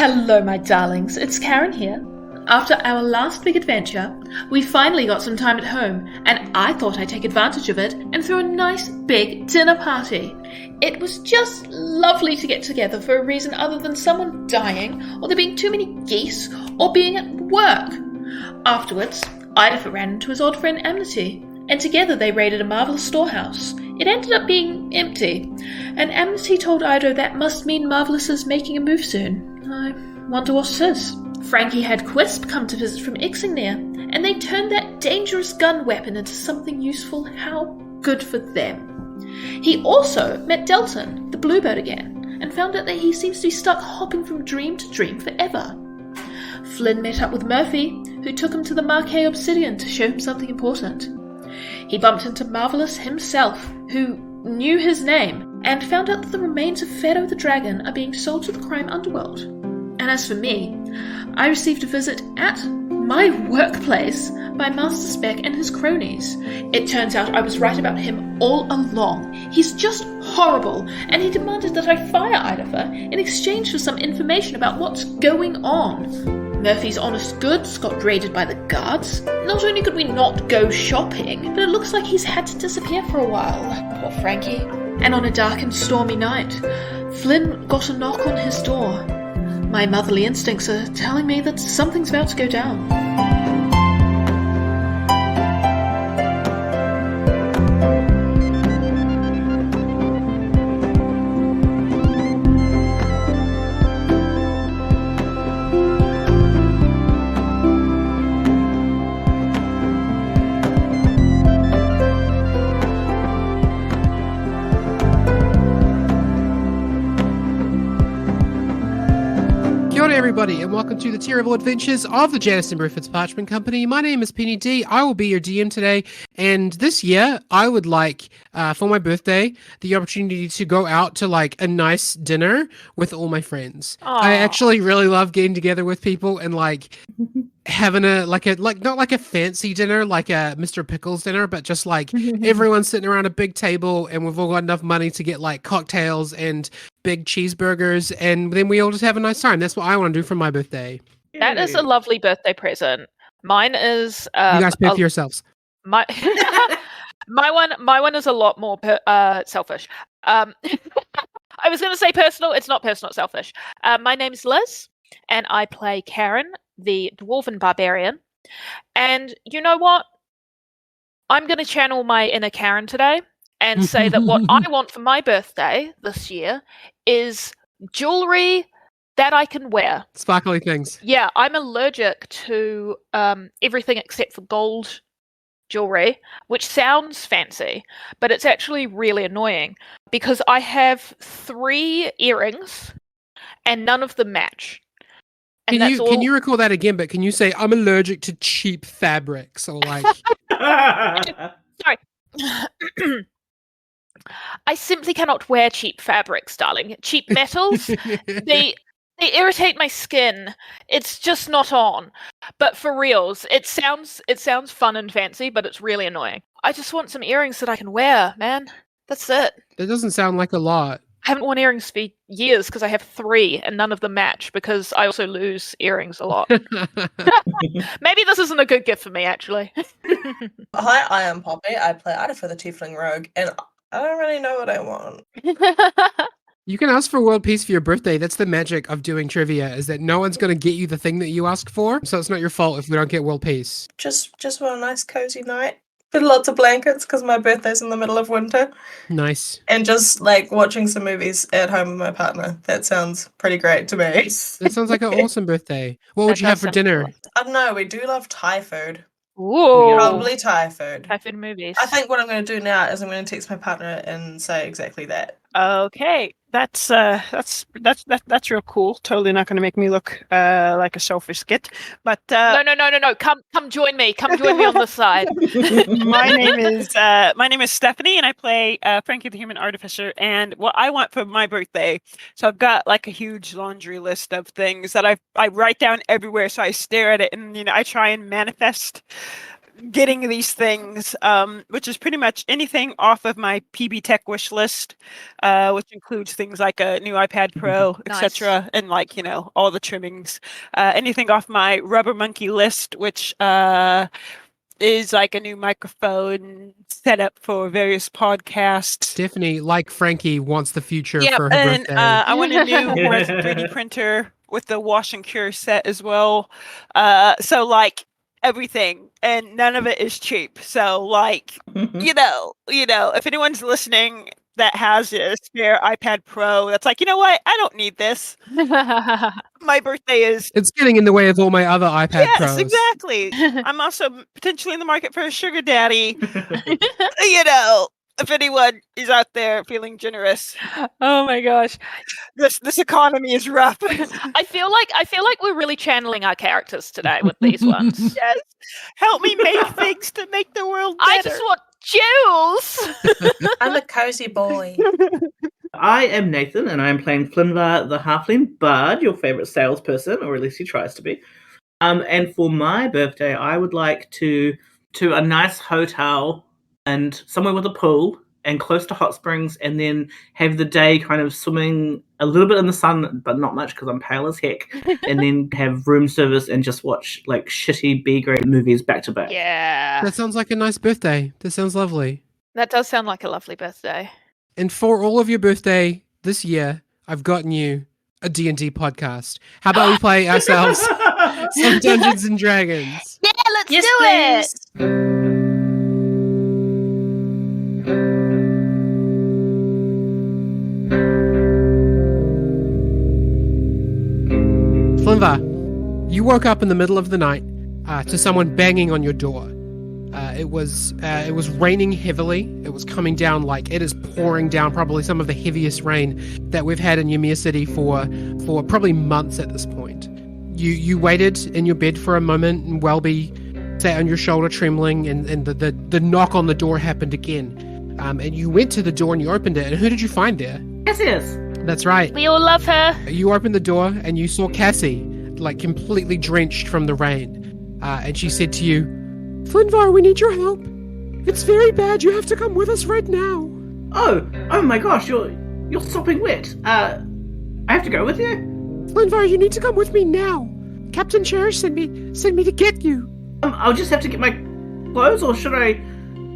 Hello, my darlings. It's Karen here. After our last big adventure, we finally got some time at home, and I thought I'd take advantage of it and throw a nice big dinner party. It was just lovely to get together for a reason other than someone dying, or there being too many geese, or being at work. Afterwards, Idopher ran into his old friend Amnesty, and together they raided a marvellous storehouse. It ended up being empty, and Amnesty told Ido that must mean Marvellous is making a move soon. I wonder what it is. Frankie had Quisp come to visit from Xergohs near, and they turned that dangerous gun weapon into something useful. How good for them. He also met Delton, the bluebird again, and found out that he seems to be stuck hopping from dream to dream forever. Flynn met up with Murphy, who took him to the Marquet Obsidian to show him something important. He bumped into Marvellous himself, who knew his name, and found out that the remains of Pharaoh the Dragon are being sold to the crime underworld. And as for me, I received a visit at my workplace by Master Spec and his cronies. It turns out I was right about him all along. He's just horrible, and he demanded that I fire Idopher in exchange for some information about what's going on. Murphy's honest goods got raided by the guards. Not only could we not go shopping, but it looks like he's had to disappear for a while. Poor Frankie. And on a dark and stormy night, Flynn got a knock on his door. My motherly instincts are telling me that something's about to go down. Everybody, and welcome to the terrible adventures of the Janice and Griffiths Parchment Company. My name is Penny D. I will be your DM today, and this year I would like, for my birthday, the opportunity to go out to like a nice dinner with all my friends. Aww. I actually really love getting together with people and like having not like a fancy dinner like a Mr. Pickles dinner, but just like everyone sitting around a big table and we've all got enough money to get like cocktails and big cheeseburgers, and then we all just have a nice time. That's what I want to do for my birthday. That is a lovely birthday present. Mine is you guys pay for yourselves. My one is a lot more selfish. I was going to say personal. It's not personal, it's selfish. My name's Liz, and I play Karen, the dwarven barbarian. And you know what? I'm going to channel my inner Karen today and say that what I want for my birthday this year is jewelry that I can wear. Sparkly things. Yeah, I'm allergic to everything except for gold jewelry, which sounds fancy, but it's actually really annoying because I have 3 earrings and none of them match. And can you recall that again? But can you say I'm allergic to cheap fabrics or like? Sorry. I simply cannot wear cheap fabrics, darling. Cheap metals, they irritate my skin. It's just not on. But for reals, it sounds fun and fancy, but it's really annoying. I just want some earrings that I can wear, man. That's it. That doesn't sound like a lot. I haven't worn earrings for years because I have 3 and none of them match because I also lose earrings a lot. Maybe this isn't a good gift for me, actually. Hi, I am Poppy. I play Idopher the Tiefling Rogue, and I don't really know what I want. You can ask for world peace for your birthday. That's the magic of doing trivia, is that no one's going to get you the thing that you ask for, so it's not your fault if we don't get world peace. Just want a nice cozy night. With lots of blankets because my birthday's in the middle of winter. Nice. And just like watching some movies at home with my partner. That sounds pretty great to me. That sounds like an awesome birthday. What would you have for dinner? I don't know. We do love Thai food. Ooh. Probably Thai food. Thai food movies. I think what I'm going to do now is I'm going to text my partner and say exactly that. Okay, that's real cool. Totally not going to make me look like a selfish git. But no. Come join me. Come join me on the side. My name is Stephanie, and I play Frankie the Human Artificer. And what I want for my birthday, so I've got like a huge laundry list of things that I write down everywhere. So I stare at it, and I try and manifest getting these things, which is pretty much anything off of my PB Tech wish list, which includes things like a new iPad Pro, Nice. etc., and like all the trimmings. Anything off my Rubber Monkey list, which is like a new microphone setup for various podcasts. Stephanie, like Frankie, wants the future Yep, for her and birthday. I want a new resin 3D printer with the wash and cure set as well. So like everything, and none of it is cheap. So like, if anyone's listening that has a spare iPad Pro, that's like, you know what? I don't need this. My birthday is. It's getting in the way of all my other iPad Yes, Pros. exactly. I'm also potentially in the market for a sugar daddy. If anyone is out there feeling generous, Oh my gosh. this economy is rough. I feel like we're really channeling our characters today with these ones. Yes, help me make things to make the world better. I just want jewels. I'm a cozy boy. I am Nathan, and I am playing Flynn the Halfling Bard, your favorite salesperson, or at least he tries to be. And for my birthday, I would like to a nice hotel and somewhere with a pool and close to hot springs, and then have the day kind of swimming a little bit in the sun, but not much because I'm pale as heck, and then have room service and just watch like shitty B-grade movies back to back. Yeah. That sounds like a nice birthday. That sounds lovely. That does sound like a lovely birthday. And for all of your birthday this year, I've gotten you a D&D podcast. How about we play ourselves some Dungeons and Dragons? Yeah, let's Yes, do it. please. Flinva, you woke up in the middle of the night to someone banging on your door. It was raining heavily. It was coming down like it is pouring down, probably some of the heaviest rain that we've had in Yamir City for probably months at this point. You waited in your bed for a moment, and Welby sat on your shoulder trembling, and the knock on the door happened again. And you went to the door and you opened it, and who did you find there? Yes. That's right. We all love her. You opened the door and you saw Cassie, like completely drenched from the rain. And she said to you, Flinvar, we need your help. It's very bad. You have to come with us right now. Oh my gosh, you're sopping wet. I have to go with you? Flinvar, you need to come with me now. Captain Cherish sent me to get you. I'll just have to get my clothes, or should I?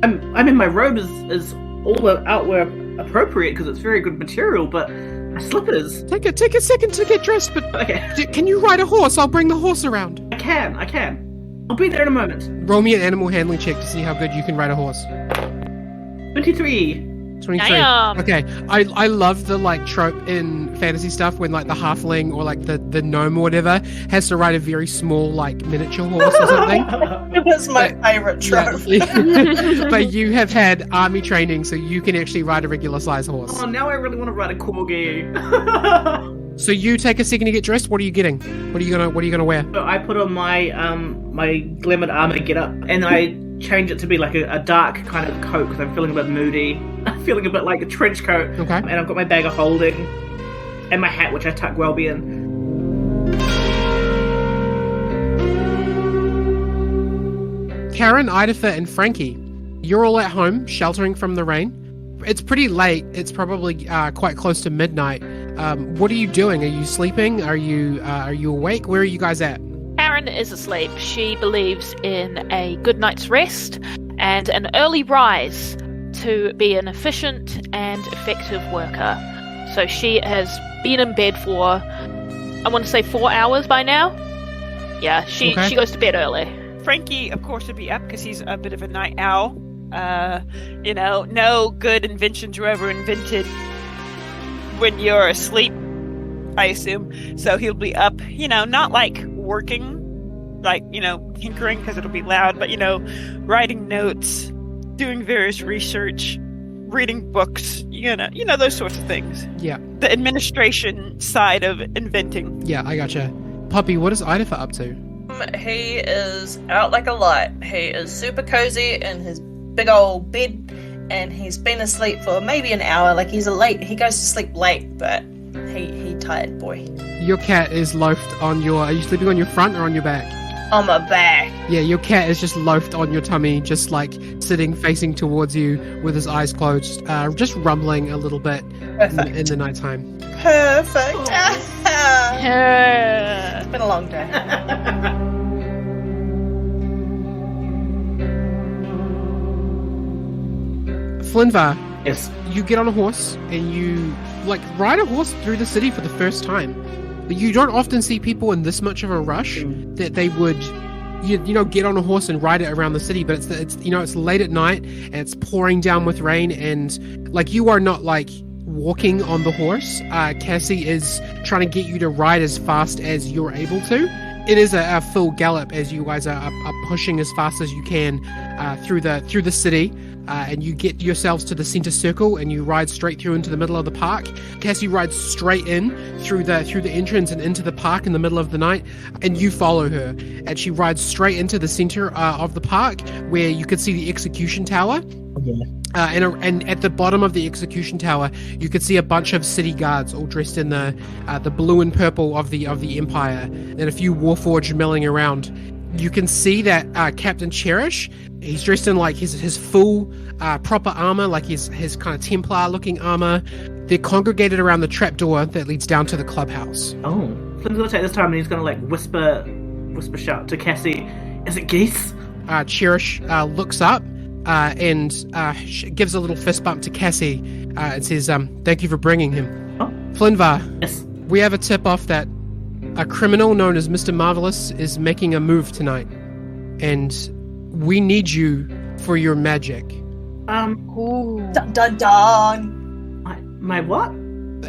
I'm in my robe is all the outwear appropriate because it's very good material, but my slippers. Take a second to get dressed, but Okay. can you ride a horse? I'll bring the horse around. I can. I'll be there in a moment. Roll me an animal handling check to see how good you can ride a horse. 23. 23. Damn. Okay. I love the like trope in fantasy stuff when like the halfling or like the gnome or whatever has to ride a very small like miniature horse or something. It was my favorite trope. Yeah. But you have had army training, so you can actually ride a regular size horse. Oh, now I really want to ride a corgi. So you take a second to get dressed. What are you getting? What are you gonna wear? So I put on my my glimmered armor getup, and I change it to be like a dark kind of coat because I'm feeling a bit moody. I'm feeling a bit like a trench coat. Okay. And I've got my bag of holding and my hat, which I tuck Welby in. Karen, Idopher, and Frankie, you're all at home, sheltering from the rain. It's pretty late. It's probably quite close to midnight. What are you doing? Are you sleeping? Are you awake? Where are you guys at? Karen is asleep. She believes in a good night's rest and an early rise to be an efficient and effective worker. So she has been in bed for, I want to say 4 hours by now. Yeah, she goes to bed early. Frankie, of course, would be up because he's a bit of a night owl. No good inventions were ever invented when you're asleep, I assume. So he'll be up, not like working, like, tinkering because it'll be loud, but, writing notes, doing various research, reading books, those sorts of things. Yeah. The administration side of inventing. Yeah, I gotcha. Puppy, what is Idopher up to? He is out like a light. He is super cozy in his big old bed, and he's been asleep for maybe an hour. Like he goes to sleep late, but he tired boy. Your cat is loafed on your. Are you sleeping on your front or on your back? On my back. Yeah, your cat is just loafed on your tummy, just like sitting facing towards you with his eyes closed, just rumbling a little bit in the nighttime. Perfect. Yeah. It's been a long day. Flynnvar, Yes. you get on a horse and you ride a horse through the city for the first time. You don't often see people in this much of a rush that they would get on a horse and ride it around the city, but it's late at night and it's pouring down with rain, and you are not walking on the horse. Cassie is trying to get you to ride as fast as you're able to. It is a full gallop as you guys are pushing as fast as you can through the city, and you get yourselves to the center circle and you ride straight through into the middle of the park. Cassie rides straight in through the entrance and into the park in the middle of the night, and you follow her. And she rides straight into the center of the park where you could see the execution tower. And at the bottom of the execution tower, you could see a bunch of city guards all dressed in the blue and purple of the Empire, and a few warforged milling around. You can see that Captain Cherish, he's dressed in his full proper armor, his kind of Templar looking armor. They're congregated around the trapdoor that leads down to the clubhouse. Oh, Flynn's gonna take this time and he's gonna whisper shout to Cassie, "Is it geese?" Cherish looks up and gives a little fist bump to Cassie and says, "Thank you for bringing him." Oh. Flynnvar, Yes. we have a tip-off that a criminal known as Mr. Marvelous is making a move tonight, and we need you for your magic. Ooh. Dun dun dun. My what?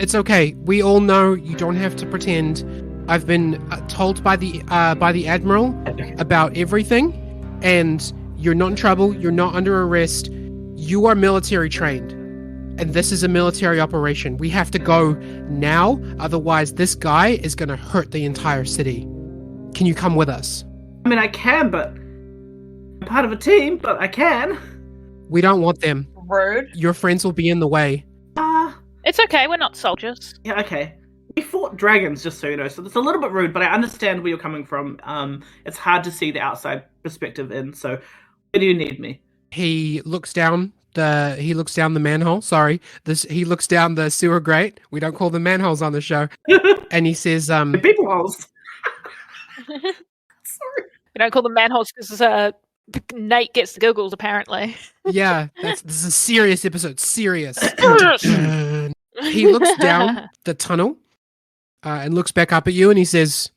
It's okay. We all know you don't have to pretend. I've been told by the Admiral about everything, and you're not in trouble. You're not under arrest. You are military trained, and this is a military operation. We have to go now, otherwise this guy is going to hurt the entire city. Can you come with us? I mean, I can, but I'm part of a team, but I can. We don't want them. Rude. Your friends will be in the way. It's okay, we're not soldiers. Yeah, okay. We fought dragons, just so you know, so it's a little bit rude, but I understand where you're coming from. It's hard to see the outside perspective in, so where do you need me? He looks down the manhole. Sorry, he looks down the sewer grate. We don't call them manholes on the show. And he says, The people holes. We don't call them manholes because Nate gets the googles, apparently. "Yeah, this is a serious episode. Serious." He looks down the tunnel and looks back up at you, and he says,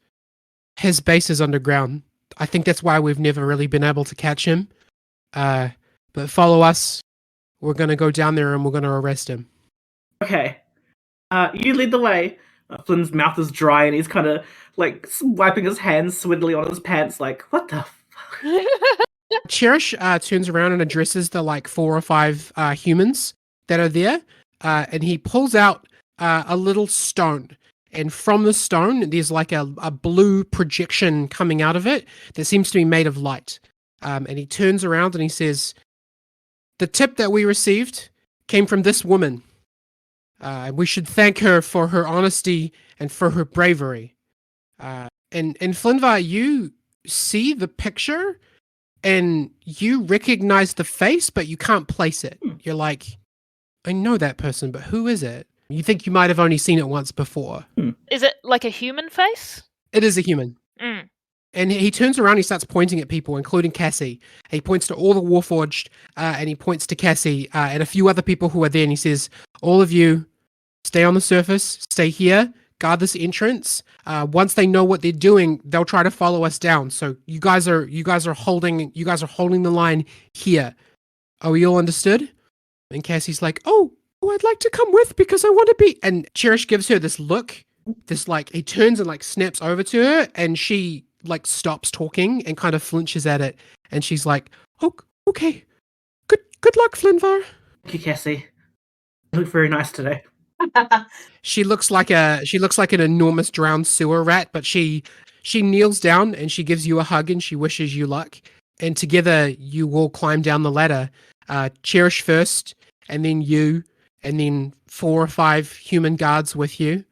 "His base is underground. I think that's why we've never really been able to catch him. But follow us. We're going to go down there and we're going to arrest him." Okay. You lead the way. Flynn's mouth is dry and he's kind of wiping his hands swiftly on his pants, what the fuck? Cherish turns around and addresses the 4 or 5 humans that are there, and he pulls out a little stone. And from the stone, there's a blue projection coming out of it that seems to be made of light. And he turns around and he says, "The tip that we received came from this woman. We should thank her for her honesty and for her bravery." And Flynnvar, you see the picture and you recognize the face, but you can't place it. You're like, "I know that person, but who is it?" You think you might have only seen it once before. Is it like a human face? It is a human. Mm. And he turns around, he starts pointing at people, including Cassie. He points to all the Warforged, and he points to Cassie and a few other people who are there, and he says, "All of you, stay on the surface, stay here, guard this entrance. Once they know what they're doing, they'll try to follow us down. So you guys are holding the line here. Are we all understood?" And Cassie's like, "Oh, I'd like to come with because I want to be." And Cherish gives her this look, he turns and snaps over to her, and she stops talking and kind of flinches at it, and she's like, "Oh, okay. Good luck, Flynnvar." Thank you, Cassie. You look very nice today. She looks like an enormous drowned sewer rat, but she kneels down and she gives you a hug and she wishes you luck. And together you all climb down the ladder. Cherish first, and then you, and then 4 or 5 human guards with you.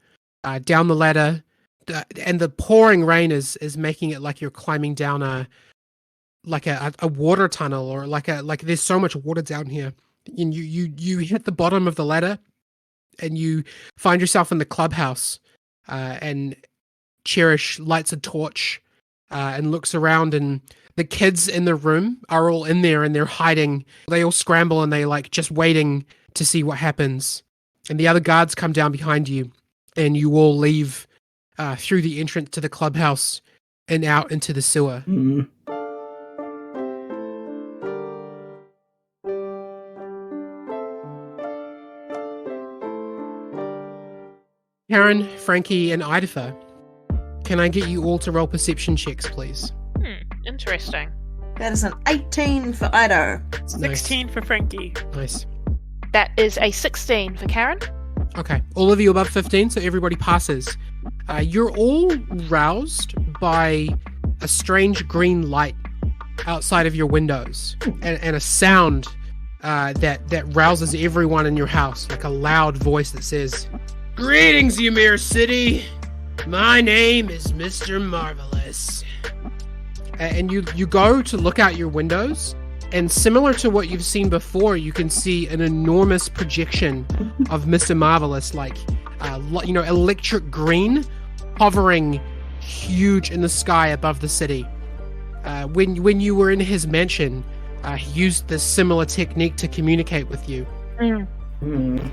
Down the ladder, and the pouring rain is making it like you're climbing down a water tunnel, or like there's so much water down here, and you hit the bottom of the ladder, and you find yourself in the clubhouse, and Cherish lights a torch and looks around, and the kids in the room are all in there and they're hiding. They all scramble and they just waiting to see what happens. And the other guards come down behind you, and you all leave through the entrance to the clubhouse and out into the sewer. Mm. Karen, Frankie, and Idopher, can I get you all to roll perception checks, please? Interesting. That is an 18 for Ido. 16 for Frankie. Nice. That is a 16 for Karen. Okay, all of you above 15, so everybody passes. You're all roused by a strange green light outside of your windows, and a sound that rouses everyone in your house, like a loud voice that says, "Greetings, Yamir City! My name is Mr. Marvelous." And you go to look out your windows, and similar to what you've seen before, you can see an enormous projection of Mr. Marvelous, electric green, hovering huge in the sky above the city. When you were in his mansion, he used this similar technique to communicate with you.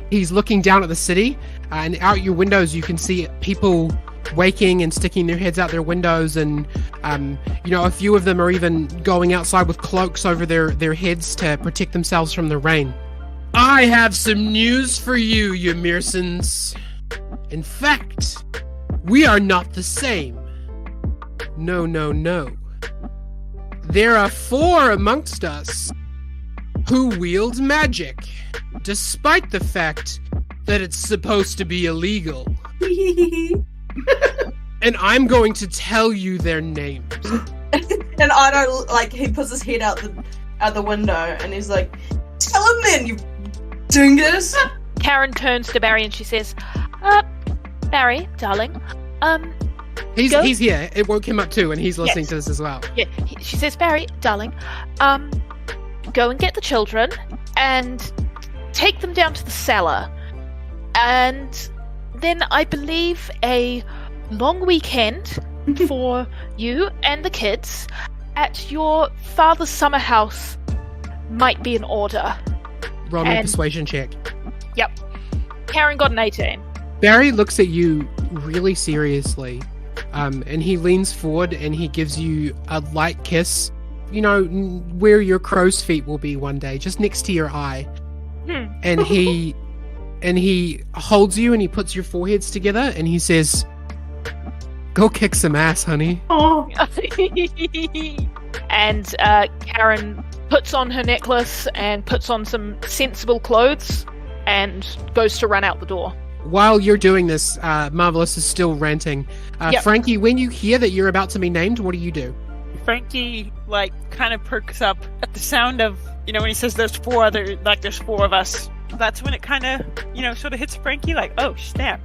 He's looking down at the city, and out your windows you can see people waking and sticking their heads out their windows, and a few of them are even going outside with cloaks over their heads to protect themselves from the rain. I have some news for you, Yamirsons. In fact, we are not the same. No. There are 4 amongst us who wield magic, despite the fact that it's supposed to be illegal. And I'm going to tell you their names. And Ido, he puts his head out the window, and he's like, "Tell him then, you dingus!" Karen turns to Barry and she says, "Barry, darling, He's here. It woke him up too, and he's listening to this as well. Yeah, she says, "Barry, darling, go and get the children and take them down to the cellar, and then I believe a long weekend for you and the kids at your father's summer house might be in order." Roll me a persuasion check. Yep. Karen got an 18. Barry looks at you really seriously, and he leans forward and he gives you a light kiss, where your crow's feet will be one day, just next to your eye. And he holds you and he puts your foreheads together and he says, "Go kick some ass, honey." Oh. And Karen puts on her necklace and puts on some sensible clothes and goes to run out the door. While you're doing this, Marvelous is still ranting. Yep. Frankie, when you hear that you're about to be named, what do you do? Frankie, kind of perks up at the sound of, when he says there's 4 of us. That's when it kind of, sort of hits Frankie, oh, snap.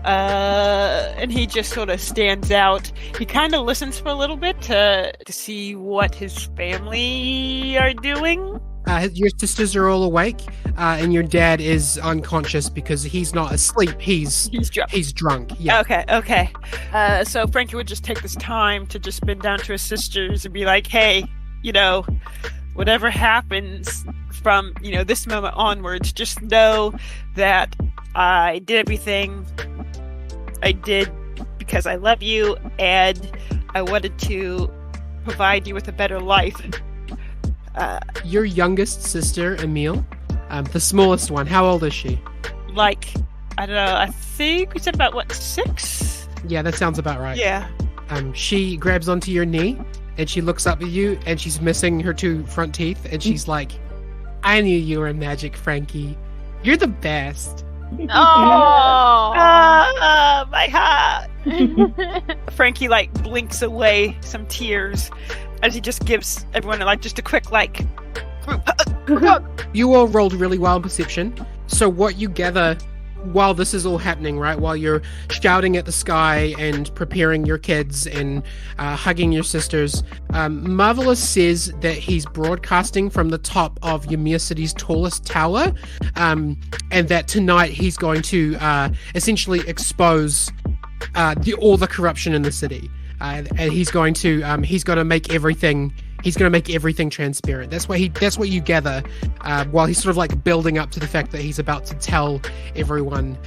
And he just sort of stands out. He kind of listens for a little bit to see what his family are doing. Your sisters are all awake, and your dad is unconscious because he's not asleep. He's drunk. He's drunk. Yeah. Okay. So Frankie would just take this time to just bend down to his sisters and be like, "Hey, whatever happens from this moment onwards, just know that I did everything I did because I love you and I wanted to provide you with a better life." Your youngest sister, Emile, the smallest one, how old is she? I don't know, I think we said about 6? Yeah, that sounds about right. Yeah. She grabs onto your knee and she looks up at you and she's missing her 2 front teeth and she's like, "I knew you were magic, Frankie. You're the best." Oh, my heart. Frankie blinks away some tears as he just gives everyone just a quick You all rolled really well in perception. So what you gather while this is all happening, right, while you're shouting at the sky and preparing your kids and hugging your sisters, Marvelous says that he's broadcasting from the top of Yamir City's tallest tower, and that tonight he's going to essentially expose all the corruption in the city, and he's going to make everything. He's going to make everything transparent. That's what you gather while he's sort of like building up to the fact that he's about to tell everyone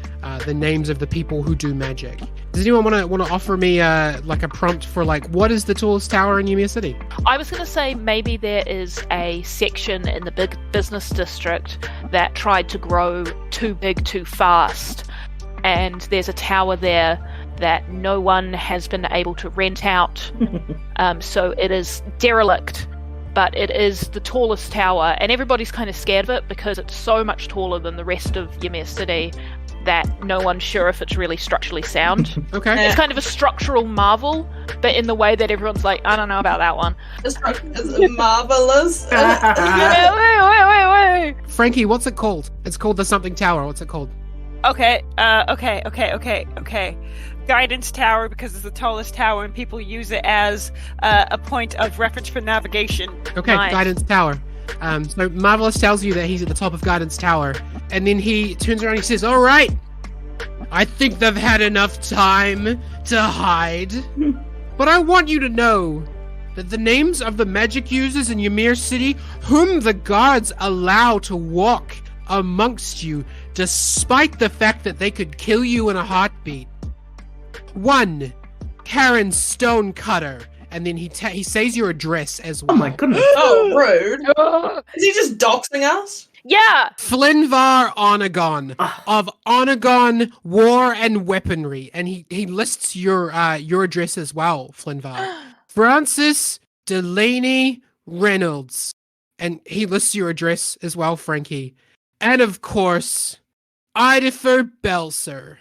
the names of the people who do magic. Does anyone want to offer me like a prompt for like what is the tallest tower in Yamir City? I was going to say maybe there is a section in the big business district that tried to grow too big too fast, and there's a tower there that no one has been able to rent out. So it is derelict, but it is the tallest tower, and everybody's kind of scared of it because it's so much taller than the rest of Ymir City that no one's sure if it's really structurally sound. Okay. It's kind of a structural marvel, but in the way that everyone's like, I don't know about that one. It's marvelous. Wait. Frankie, what's it called? It's called the something tower. What's it called? Okay. Guidance tower, because it's the tallest tower and people use it as a point of reference for navigation. Okay, Nice. Guidance Tower. So Marvelous tells you that he's at the top of Guidance Tower, and then he turns around and he says, "All right, I think they've had enough time to hide, but I want you to know that the names of the magic users in Ymir City, whom the guards allow to walk amongst you, despite the fact that they could kill you in a heartbeat. 1, Karen Stonecutter," and then he says your address as well. Oh my goodness. Oh, rude. Is he just doxing us? Yeah. Flynnvar Onagon of Onagon War and Weaponry, and he lists your address as well, Flynnvar. Francis Delaney Reynolds, and he lists your address as well, Frankie. And of course, Idopher Belser,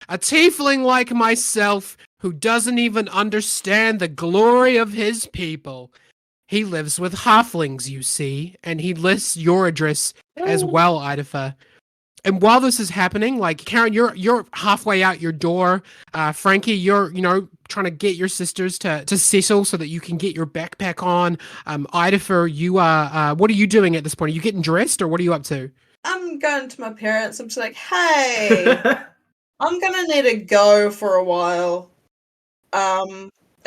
a tiefling like myself who doesn't even understand the glory of his people. He lives with halflings, you see, and he lists your address as well, Idopher. And while this is happening, like Karen, you're halfway out your door. Frankie, you're trying to get your sisters to settle so that you can get your backpack on. Idopher, you are. What are you doing at this point? Are you getting dressed, or what are you up to? I'm going to my parents. I'm just like, hey, I'm gonna need to go for a while. Are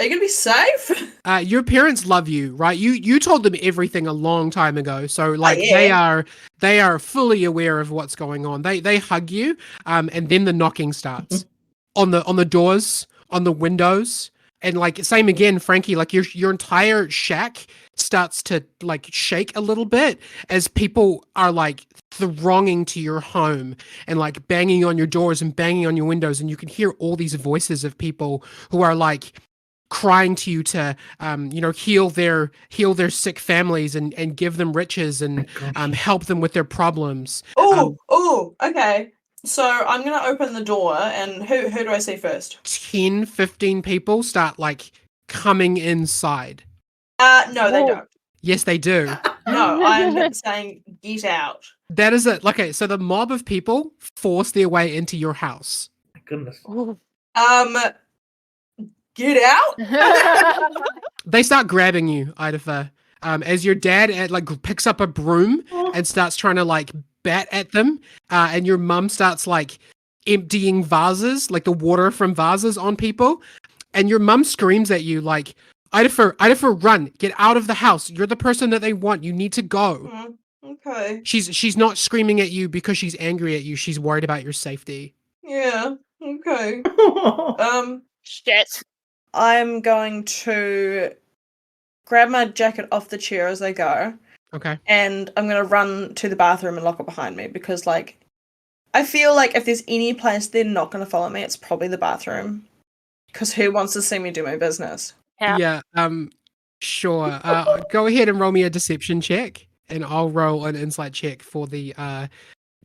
you gonna be safe? Your parents love you, right? You told them everything a long time ago, so like yeah. they are fully aware of what's going on. They hug you, and then the knocking starts on the doors, on the windows, and like same again, Frankie. Like your entire shack starts to like shake a little bit as people are like thronging to your home and like banging on your doors and banging on your windows, and you can hear all these voices of people who are like crying to you to heal their sick families and give them riches and help them with their problems. Okay. So I'm gonna open the door, and who do I see first? 10-15 people start like coming inside. No, they don't. Yes, they do. No, I'm saying get out. That is it. Okay, so the mob of people force their way into your house. My goodness. Get out. They start grabbing you, Idopher, as your dad like picks up a broom and starts trying to like bat at them, and your mum starts like emptying vases, like the water from vases on people, and your mum screams at you like, Idopher, run, get out of the house. You're the person that they want. You need to go. Okay. She's not screaming at you because she's angry at you. She's worried about your safety. Yeah. Okay. Shit. I'm going to grab my jacket off the chair as I go. Okay. And I'm going to run to the bathroom and lock it behind me because, like, I feel like if there's any place they're not going to follow me, it's probably the bathroom. Because who wants to see me do my business? Yeah. Sure. Go ahead and roll me a deception check, and I'll roll an insight check for the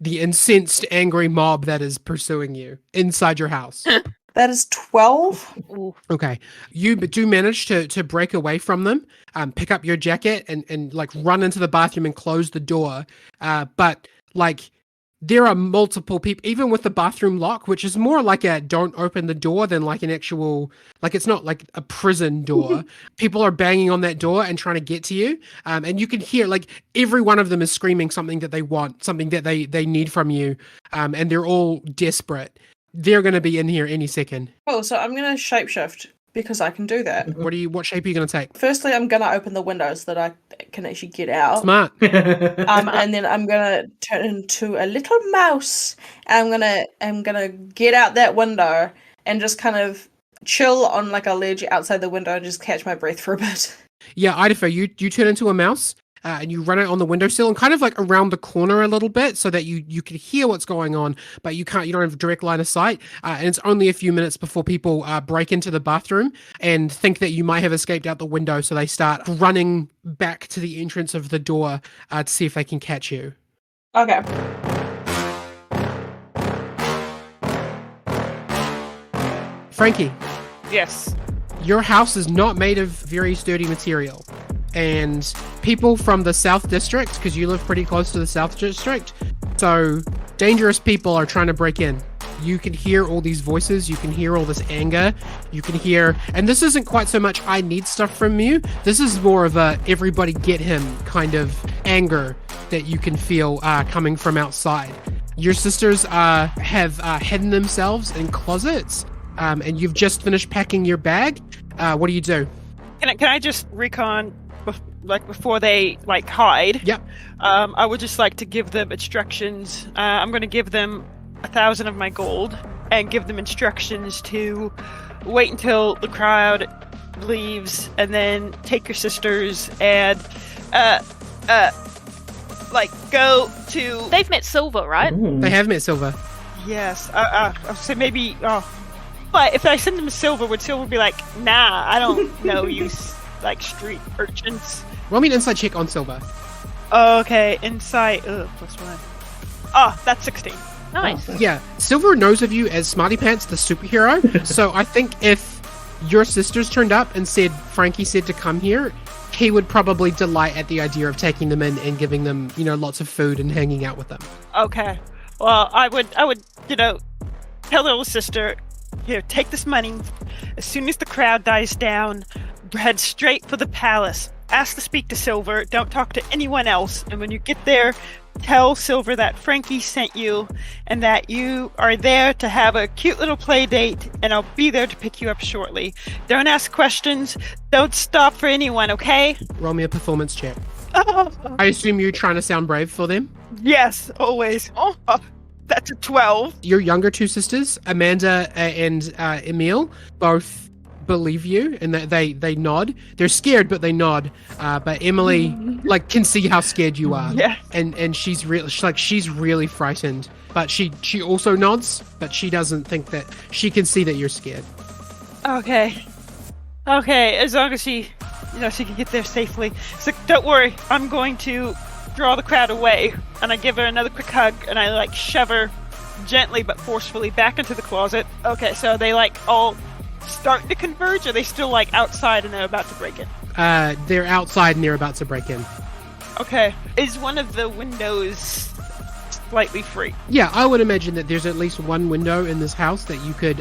incensed, angry mob that is pursuing you inside your house. That is 12. Okay. You do manage to break away from them, pick up your jacket and like run into the bathroom and close the door. But like there are multiple people, even with the bathroom lock, which is more like a don't open the door than like an actual, like it's not like a prison door. People are banging on that door and trying to get to you. And you can hear like every one of them is screaming something that they want, something that they need from you. And they're all desperate. They're going to be in here any second. Cool, so I'm going to shapeshift because I can do that. What shape are you going to take? Firstly, I'm going to open the window so that I can actually get out. Smart. And then I'm going to turn into a little mouse. And I'm gonna get out that window and just kind of chill on like a ledge outside the window and just catch my breath for a bit. Yeah, Idopher, you turn into a mouse. And you run out on the windowsill and kind of like around the corner a little bit so that you can hear what's going on, but you don't have direct line of sight. And it's only a few minutes before people break into the bathroom and think that you might have escaped out the window. So they start running back to the entrance of the door to see if they can catch you. Okay. Frankie. Yes. Your house is not made of very sturdy material. And people from the South District, because you live pretty close to the South District, so dangerous people are trying to break in. You can hear all these voices, you can hear all this anger, you can hear, and this isn't quite so much I need stuff from you, this is more of a everybody get him kind of anger that you can feel coming from outside. Your sisters have hidden themselves in closets, and you've just finished packing your bag. What do you do? Can I just recon, like before they like hide? Yep. I would just like to give them instructions. I'm going to give them 1,000 of my gold and give them instructions to wait until the crowd leaves and then take your sisters and like go to. They've met Silver, right? They have met Silver. Yes. I'll say maybe. But if I send them Silver, would Silver be like, nah, I don't know you, like street urchins? Roll me an inside check on Silver. Okay, insight. +1. Oh, that's 16. Nice. Yeah, Silver knows of you as Smarty Pants, the superhero. So I think if your sisters turned up and said Frankie said to come here, he would probably delight at the idea of taking them in and giving them, lots of food and hanging out with them. Okay. Well, I would, tell the little sister, here, take this money. As soon as the crowd dies down, head straight for the palace. Ask to speak to Silver. Don't talk to anyone else. And when you get there, tell Silver that Frankie sent you and that you are there to have a cute little play date, and I'll be there to pick you up shortly. Don't ask questions. Don't stop for anyone, okay? Roll me a performance check. I assume you're trying to sound brave for them? Yes, always. That's a 12. Your younger two sisters, Amanda and Emil, both believe you, and they nod. They're scared, but they nod. But Emily, can see how scared you are. Yeah. And she's really frightened. But she also nods, but she doesn't think that she can see that you're scared. Okay, as long as she can get there safely. So don't worry, I'm going to draw the crowd away, and I give her another quick hug, and I shove her gently but forcefully back into the closet. Okay, so they all starting to converge, or are they still outside and they're about to break in? They're outside and they're about to break in. Okay, is one of the windows slightly free? Yeah, I would imagine that there's at least one window in this house that you could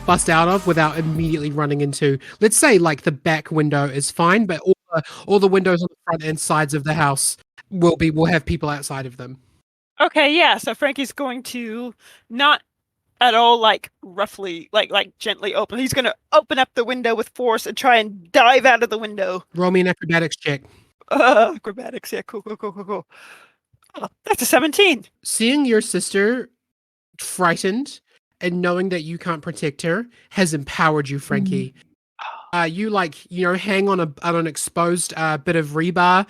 bust out of without immediately running into. Let's say the back window is fine, but all the windows on the front and sides of the house will have people outside of them. Okay, yeah. So Frankie's going to not at all roughly gently open. He's going to open up the window with force and try and dive out of the window. Roll me an acrobatics check. Acrobatics, yeah, cool. Oh, that's a 17. Seeing your sister frightened and knowing that you can't protect her has empowered you, Frankie. You hang on an exposed bit of rebar,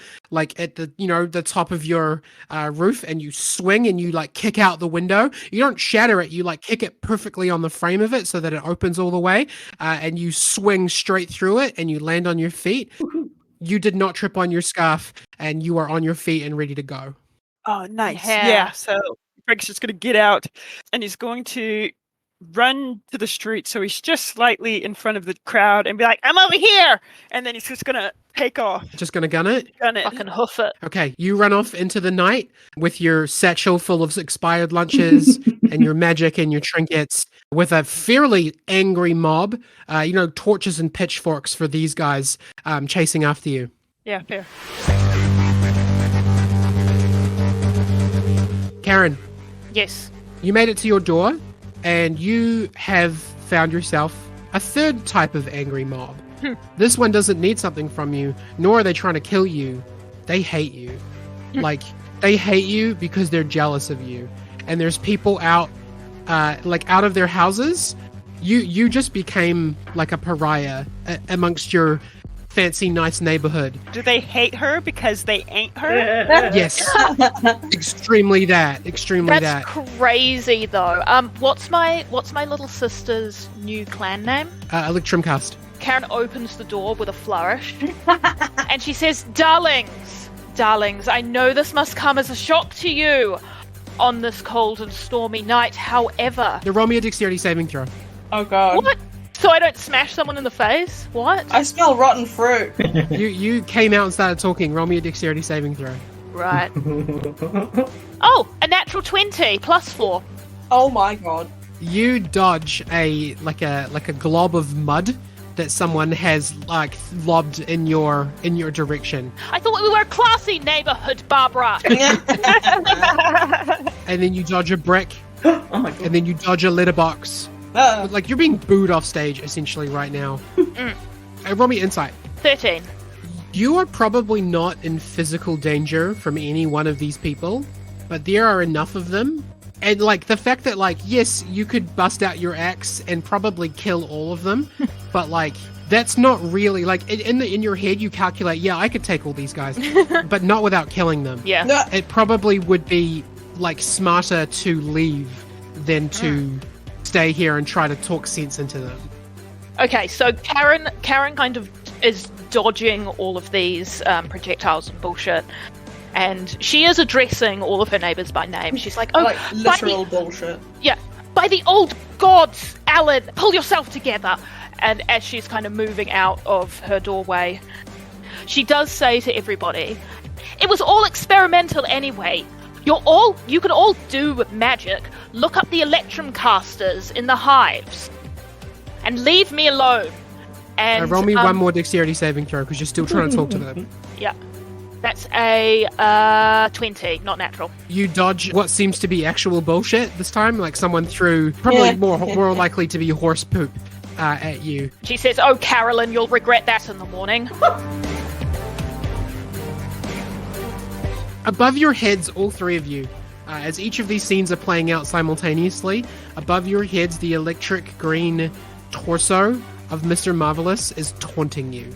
at the the top of your roof, and you swing and you kick out the window. You don't shatter it, you kick it perfectly on the frame of it so that it opens all the way, and you swing straight through it and you land on your feet. You did not trip on your scarf, and you are on your feet and ready to go. Oh, nice. Yeah. Yeah. So Frank's just going to get out, and he's going to run to the street, so he's just slightly in front of the crowd and be like, I'm over here, and then he's just gonna Take off. Just gonna gun it? Gun it. Fucking hoof it. Okay, you run off into the night with your satchel full of expired lunches and your magic and your trinkets with a fairly angry mob. Torches and pitchforks for these guys chasing after you. Yeah, fair. Karen, Yes. you made it to your door and you have found yourself a third type of angry mob. This one doesn't need something from you, nor are they trying to kill you. They hate you. They hate you because they're jealous of you. And there's people out of their houses. You just became like a pariah amongst your fancy, nice neighborhood. Do they hate her because they ain't her? Yes. Extremely that. That's crazy though. What's my little sister's new clan name? Electrumcast. Karen opens the door with a flourish and she says, darlings, I know this must come as a shock to you on this cold and stormy night. However, Roll me a dexterity saving throw. Oh god. what? So I don't smash someone in the face? What? I smell rotten fruit. You came out and started talking. Roll me a dexterity saving throw. Right. Oh, a natural 20 plus 4. Oh my god. You dodge a glob of mud that someone has lobbed in your direction, I thought we were a classy neighborhood, Barbara. and then you dodge a brick, Oh my god. and then you dodge a letterbox. Like you're being booed off stage essentially right now. Roll me insight. 13. You are probably not in physical danger from any one of these people, but there are enough of them. And the fact that yes, you could bust out your axe and probably kill all of them, but that's not really in your head you calculate, yeah, I could take all these guys, but not without killing them. Yeah. It probably would be smarter to leave than to stay here and try to talk sense into them. Okay, so Karen kind of is dodging all of these projectiles and bullshit. And she is addressing all of her neighbours by name. She's like, oh, literal bullshit. Yeah, by the old gods, Alan, pull yourself together. And as she's kind of moving out of her doorway, she does say to everybody, it was all experimental anyway. You can all do magic. Look up the electrum casters in the hives. And leave me alone. And roll me one more dexterity saving throw because you're still trying to talk to them. Yeah. That's a 20, not natural. You dodge what seems to be actual bullshit this time, someone threw probably more likely to be horse poop at you. She says, oh, Carolyn, you'll regret that in the morning. Above your heads, all three of you, as each of these scenes are playing out simultaneously, above your heads, the electric green torso of Mr. Marvelous is taunting you.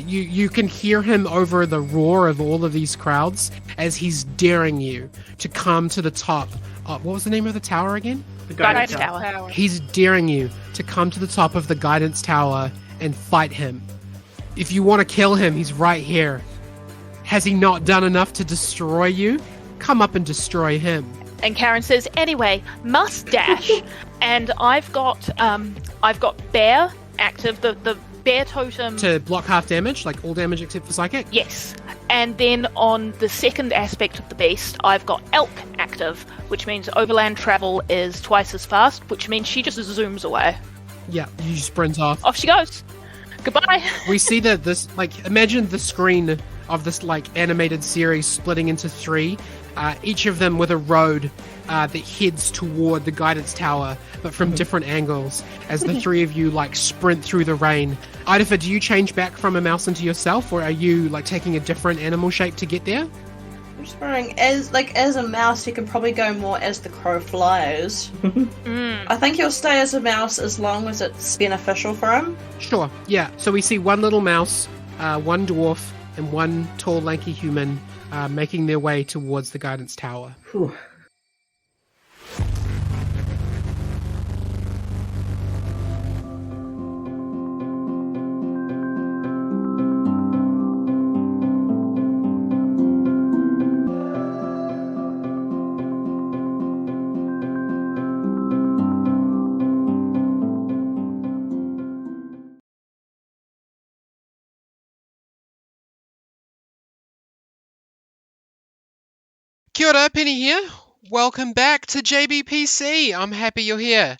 You can hear him over the roar of all of these crowds as he's daring you to come to the top. What was the name of the tower again? The Guidance guidance Tower. He's daring you to come to the top of the guidance tower and fight him. If you want to kill him, he's right here. Has he not done enough to destroy you? Come up and destroy him. And Karen says, anyway, must dash. And I've got bear active, the bear totem. To block half damage, all damage except for psychic? Yes. And then on the second aspect of the beast, I've got elk active, which means overland travel is twice as fast, which means she just zooms away. Yeah, you sprint off. Off she goes. Goodbye. We see that this, imagine the screen of this, animated series splitting into three, each of them with a road that heads toward the guidance tower, but from different angles, as the three of you, sprint through the rain. Idopher, do you change back from a mouse into yourself, or are you, taking a different animal shape to get there? I'm just wondering, as a mouse, you can probably go more as the crow flies. I think he'll stay as a mouse as long as it's beneficial for him. Sure, yeah. So we see one little mouse, one dwarf, and one tall, lanky human making their way towards the guidance tower. Whew. Kia ora, Penny here. Welcome back to JBPC. I'm happy you're here.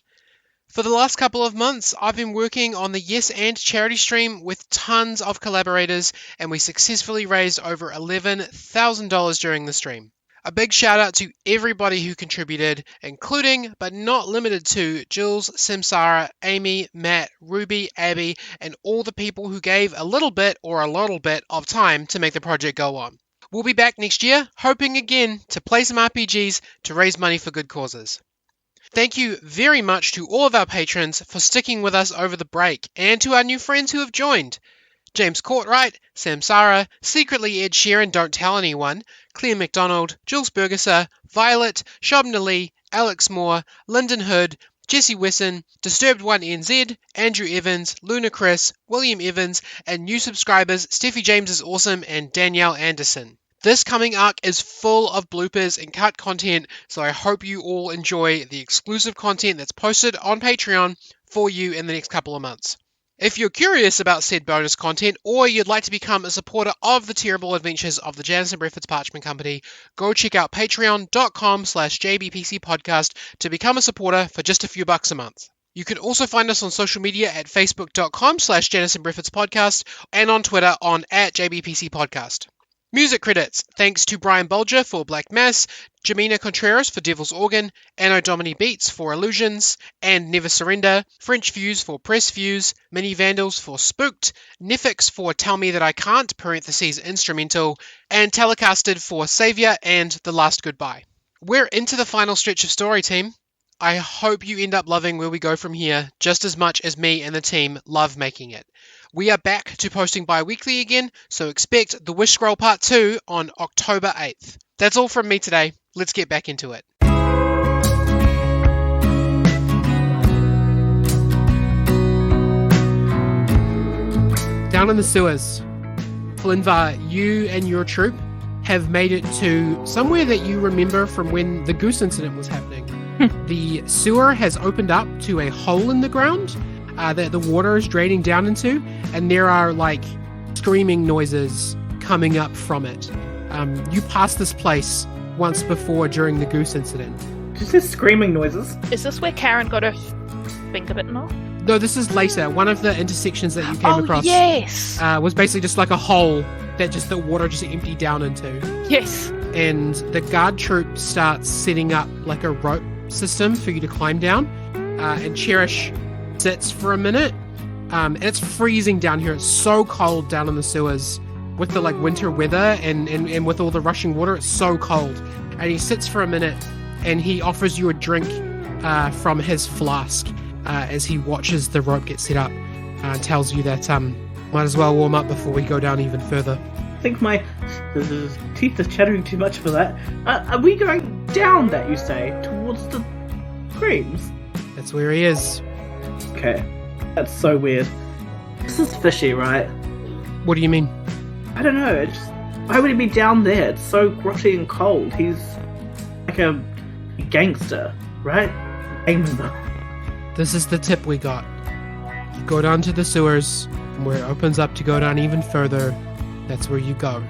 For the last couple of months, I've been working on the Yes and charity stream with tons of collaborators, and we successfully raised over $11,000 during the stream. A big shout out to everybody who contributed, including but not limited to Jules, Simsara, Amy, Matt, Ruby, Abby, and all the people who gave a little bit or a lot bit of time to make the project go on. We'll be back next year, hoping again to play some RPGs to raise money for good causes. Thank you very much to all of our patrons for sticking with us over the break, and to our new friends who have joined. James Courtwright, Samsara, Secretly Ed Sheeran Don't Tell Anyone, Claire MacDonald, Jules Bergesser, Violet, Shobna Lee, Alex Moore, Lyndon Hood, Jesse Wesson, Disturbed 1NZ, Andrew Evans, Luna Chris, William Evans, and new subscribers Steffi James is Awesome and Danielle Anderson. This coming arc is full of bloopers and cut content, so I hope you all enjoy the exclusive content that's posted on Patreon for you in the next couple of months. If you're curious about said bonus content, or you'd like to become a supporter of the terrible adventures of the Janus and Breford's Parchment Company, go check out patreon.com/jbpcpodcast to become a supporter for just a few bucks a month. You can also find us on social media at facebook.com/Janus and Breford's Podcast, and on Twitter on @JBPCPodcast. Music credits, thanks to Brian Bulger for Black Mass, Jamina Contreras for Devil's Organ, Anno Domini Beats for Illusions, and Never Surrender, French Fuse for Press Fuse, Mini Vandals for Spooked, Nefix for Tell Me That I Can't, instrumental, and Telecasted for Savior and The Last Goodbye. We're into the final stretch of story, team. I hope you end up loving where we go from here just as much as me and the team love making it. We are back to posting bi-weekly again, so expect the Wish Scroll Part 2 on October 8th. That's all from me today. Let's get back into it. Down in the sewers, Flynnvar, you and your troop have made it to somewhere that you remember from when the goose incident was happening. The sewer has opened up to a hole in the ground that the water is draining down into, and there are like screaming noises coming up from it. You passed this place once before during the goose incident. Just this screaming noises. Is this where Karen got her finger bitten off? No, this is later. One of the intersections that you came across yes. Was basically just like a hole that the water just emptied down into. Yes. And the guard troop starts setting up like a rope system for you to climb down. And Cherish sits for a minute. And it's freezing down here. It's so cold down in the sewers with the like winter weather and with all the rushing water. It's so cold. And he sits for a minute and he offers you a drink from his flask as he watches the rope get set up. Tells you that might as well warm up before we go down even further. I think my teeth are chattering too much for that. Are we going down, that you say, towards the screams? That's where he is. Okay. That's so weird. This is fishy, right? What do you mean? I don't know. Why would he be down there? It's so grotty and cold. He's like a gangster, right? Gang member. This is the tip we got. You go down to the sewers, and where it opens up to go down even further, that's where you go.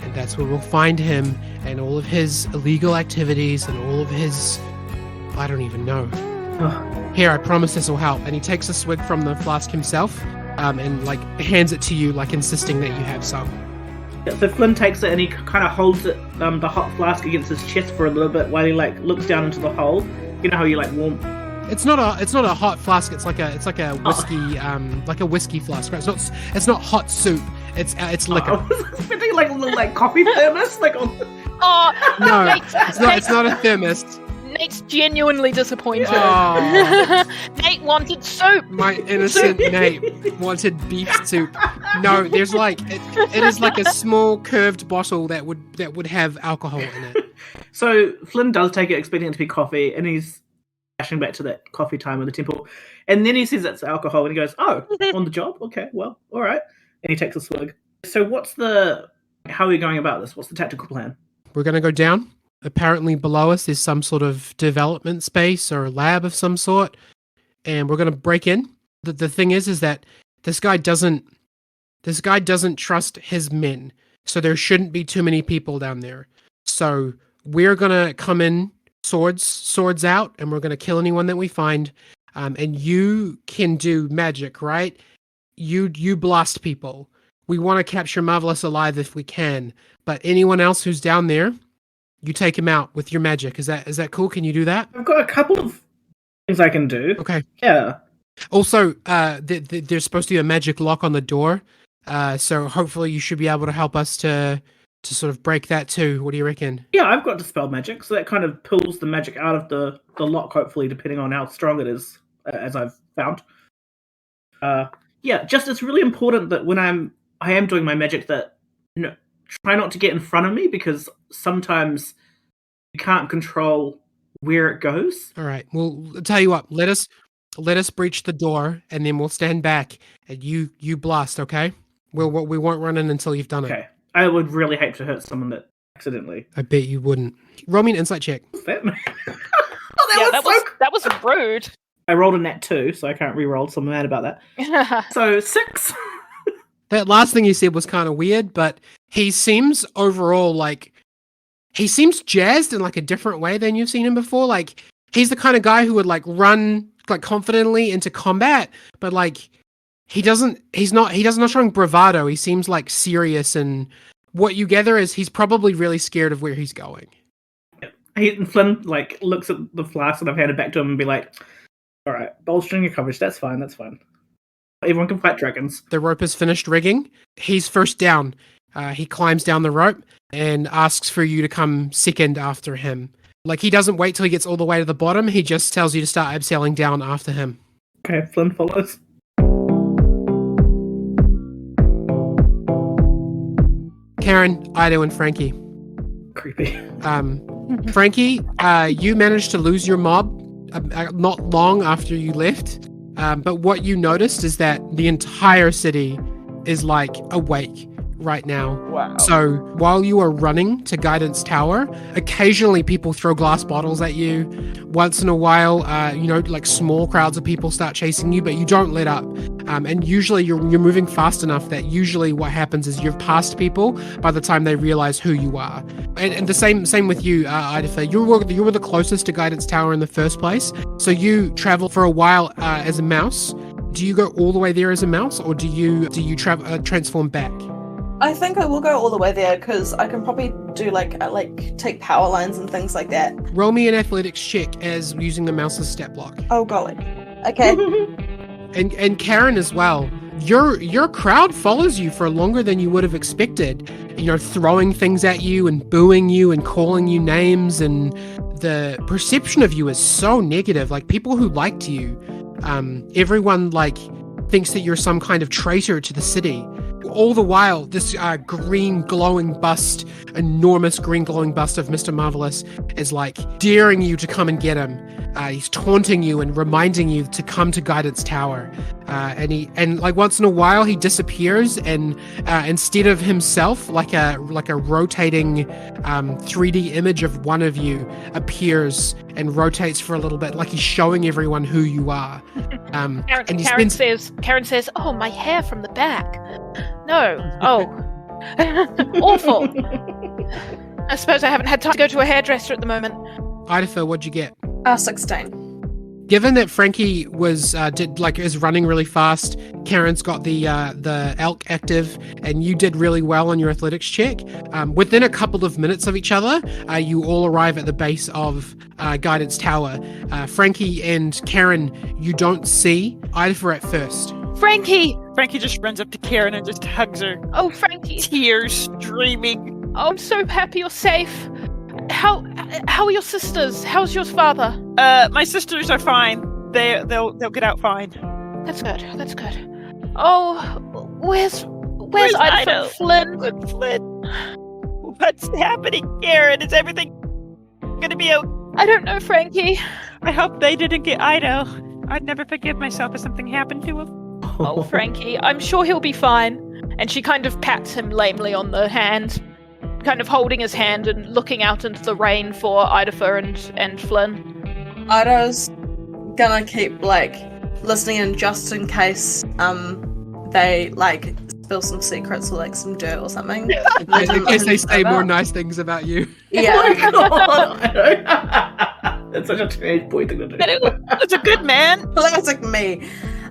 And that's where we'll find him and all of his illegal activities and all of his... I don't even know. Here, I promise this will help. And he takes a swig from the flask himself and like hands it to you, like insisting that you have some. Yeah, so Flynn takes it and he kind of holds it, the hot flask against his chest for a little bit while he like looks down into the hole. You know how you like warm... It's not a hot flask. It's like a whiskey like a whiskey flask. Right? It's not hot soup. It's liquor. I was expecting like a little like coffee thermos like on. Oh no, Nate's, it's not a thermos. Nate's genuinely disappointed. Oh. Nate wanted soup. My innocent Nate wanted beef soup. No, there's like it is like a small curved bottle that would have alcohol in it. So Flynn does take it, expecting it to be coffee, and he's flashing back to that coffee time in the temple, and then he says it's alcohol, and he goes, "Oh, on the job? Okay, well, all right." And he takes a swig. So how are we going about this? What's the tactical plan? We're going to go down. Apparently below us is some sort of development space or a lab of some sort, and we're going to break in. The thing is that this guy doesn't trust his men, so there shouldn't be too many people down there. So we're gonna come in swords out, and we're gonna kill anyone that we find. And you can do magic, right? You blast people. We want to capture Marvelous alive if we can, but anyone else who's down there, you take him out with your magic. Is that cool? Can you do that? I've got a couple of things I can do. Okay. Yeah. Also, there's supposed to be a magic lock on the door, so hopefully you should be able to help us to sort of break that too. What do you reckon? Yeah, I've got Dispel Magic, so that kind of pulls the magic out of the lock, hopefully, depending on how strong it is, as I've found. Yeah, just it's really important that when I am doing my magic that try not to get in front of me, because sometimes you can't control where it goes. All right. Well, I'll tell you what. Let us breach the door, and then we'll stand back, and you blast. Okay. We won't run in until you've done it. Okay. I would really hate to hurt someone that accidentally. I bet you wouldn't. Roll me an insight check. What's that? That was rude. I rolled a nat 2, so I can't re-roll, so I'm mad about that. So 6. That last thing you said was kind of weird, but he seems overall he seems jazzed in like a different way than you've seen him before. Like he's the kind of guy who would like run like confidently into combat, but like he's not showing bravado. He seems like serious, and what you gather is he's probably really scared of where he's going. Flynn like looks at the flask that I've handed back to him and be like, all right, bolstering your coverage, that's fine. Everyone can fight dragons. The rope is finished rigging. He's first down. He climbs down the rope and asks for you to come second after him. Like, he doesn't wait till he gets all the way to the bottom. He just tells you to start abseiling down after him. Okay, Flynn follows. Karen, Ido, and Frankie. Creepy. Frankie, you managed to lose your mob not long after you left. But what you noticed is that the entire city is like awake right now. Wow. So while you are running to Guidance Tower, occasionally people throw glass bottles at you. Once in a while, like small crowds of people start chasing you, but you don't let up. And usually you're moving fast enough that usually what happens is you've passed people by the time they realize who you are. And the same with you, Idopher. You were the closest to Guidance Tower in the first place. So you travel for a while as a mouse. Do you go all the way there as a mouse, or do you transform back? I think I will go all the way there because I can probably do take power lines and things like that. Roll me an athletics check as using the mouse's stat block. Oh golly. Okay. And Karen as well. Your crowd follows you for longer than you would have expected. Throwing things at you and booing you and calling you names, and the perception of you is so negative. Like, people who liked you, everyone thinks that you're some kind of traitor to the city. All the while, this enormous green glowing bust of Mr. Marvelous is daring you to come and get him. He's taunting you and reminding you to come to Guidance Tower. And once in a while he disappears, and instead of himself, like a rotating 3D image of one of you appears and rotates for a little bit, like he's showing everyone who you are. Karen says, "Oh, my hair from the back. No. Oh. Awful. I suppose I haven't had time to go to a hairdresser at the moment." Idopher, what'd you get? 16. Given that Frankie is running really fast, Karen's got the elk active, and you did really well on your athletics check. Within a couple of minutes of each other, you all arrive at the base of Guidance Tower. Frankie and Karen, you don't see Idopher at first. Frankie just runs up to Karen and just hugs her. Oh, Frankie. Tears streaming. Oh, I'm so happy you're safe. How are your sisters? How's your father? My sisters are fine. They'll get out fine. That's good. Oh, where's Ido and Flynn? Flynn? What's happening, Karen? Is everything gonna be okay? I don't know, Frankie. I hope they didn't get Ido. I'd never forgive myself if something happened to him. Oh, Frankie, I'm sure he'll be fine. And she kind of pats him lamely on the hand, kind of holding his hand and looking out into the rain for Idopher and Flynn. Ido's gonna keep listening in just in case they spill some secrets or like some dirt or something. In case they say more nice things about you. Yeah. That's such a teenage boy thing to do. It's a good man. Classic me.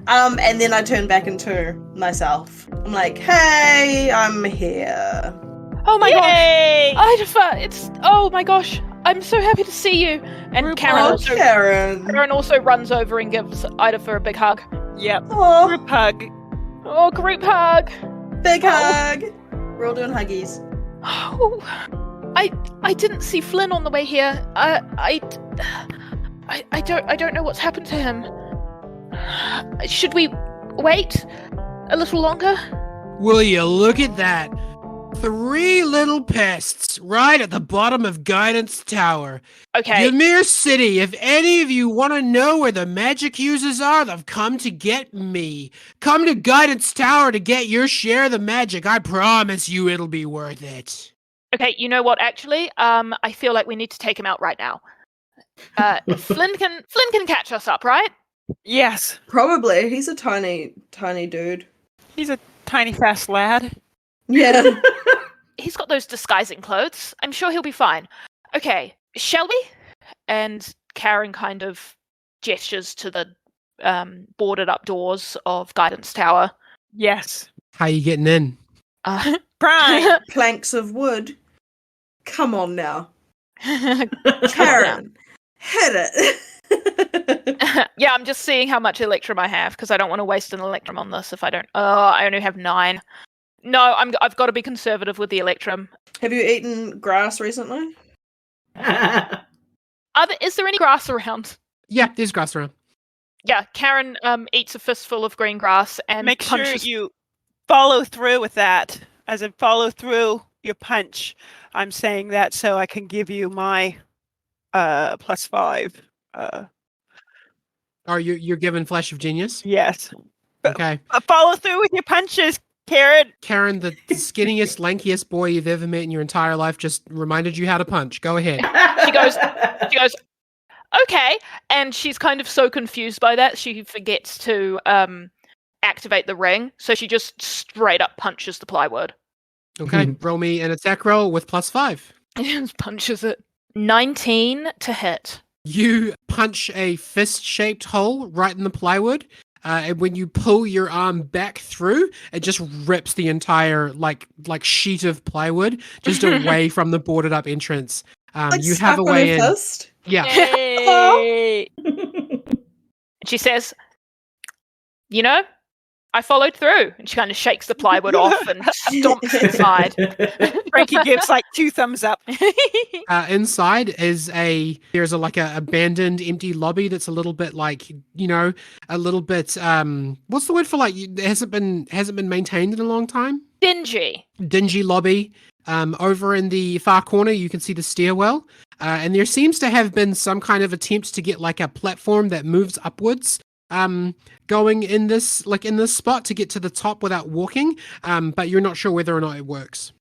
And then I turn back into myself. I'm like, hey, I'm here. Oh my Yay! gosh, Idopher, oh my gosh, I'm so happy to see you. And Karen also runs over and gives Idopher a big hug. Yep. Oh, Group hug. Oh, group hug. big hug. We're all doing huggies. Oh, I didn't see Flynn on the way here. I don't know what's happened to him. Should we wait a little longer? Will you look at that? 3 little pests right at the bottom of Guidance Tower. Okay. Yamir City, if any of you want to know where the magic users are, they've come to get me. Come to Guidance Tower to get your share of the magic. I promise you it'll be worth it. Okay, you know what, actually? I feel like we need to take him out right now. Flynn can catch us up, right? Yes. Probably. He's a tiny dude. He's a tiny, fast lad. Yeah. He's got those disguising clothes. I'm sure he'll be fine. Okay, shall we? And Karen kind of gestures to the boarded up doors of Guidance Tower. Yes. How you getting in? Prime. Planks of wood. Come on now. Karen. Karen, hit it. Yeah, I'm just seeing how much Electrum I have because I don't want to waste an Electrum on this if I don't. Oh, I only have 9. No, I've got to be conservative with the Electrum. Have you eaten grass recently? Is there any grass around? Yeah, there's grass around. Yeah, Karen eats a fistful of green grass and Make sure punches. you follow through with that. As in follow through your punch. I'm saying that so I can give you my +5. You're given Flash of Genius? Yes. Okay. Follow through with your punches, Karen. Karen, the skinniest, lankiest boy you've ever met in your entire life, just reminded you how to punch. Go ahead. She goes, okay, and she's kind of so confused by that she forgets to activate the ring, so she just straight up punches the plywood. Okay, roll me an attack roll with +5. And punches it. 19 to hit. You punch a fist-shaped hole right in the plywood, and when you pull your arm back through, it just rips the entire like sheet of plywood just away from the boarded up entrance. Like you have a way in. Fist? Yeah. Yay! She says, "You know, I followed through," and she kind of shakes the plywood off and stomps inside. Frankie gives like 2 thumbs up. Inside is there's a abandoned empty lobby that's a little bit like, a little bit what's the word for it hasn't been maintained in a long time? Dingy lobby. Over in the far corner you can see the stairwell, and there seems to have been some kind of attempts to get like a platform that moves upwards going in this spot to get to the top without walking, but you're not sure whether or not it works.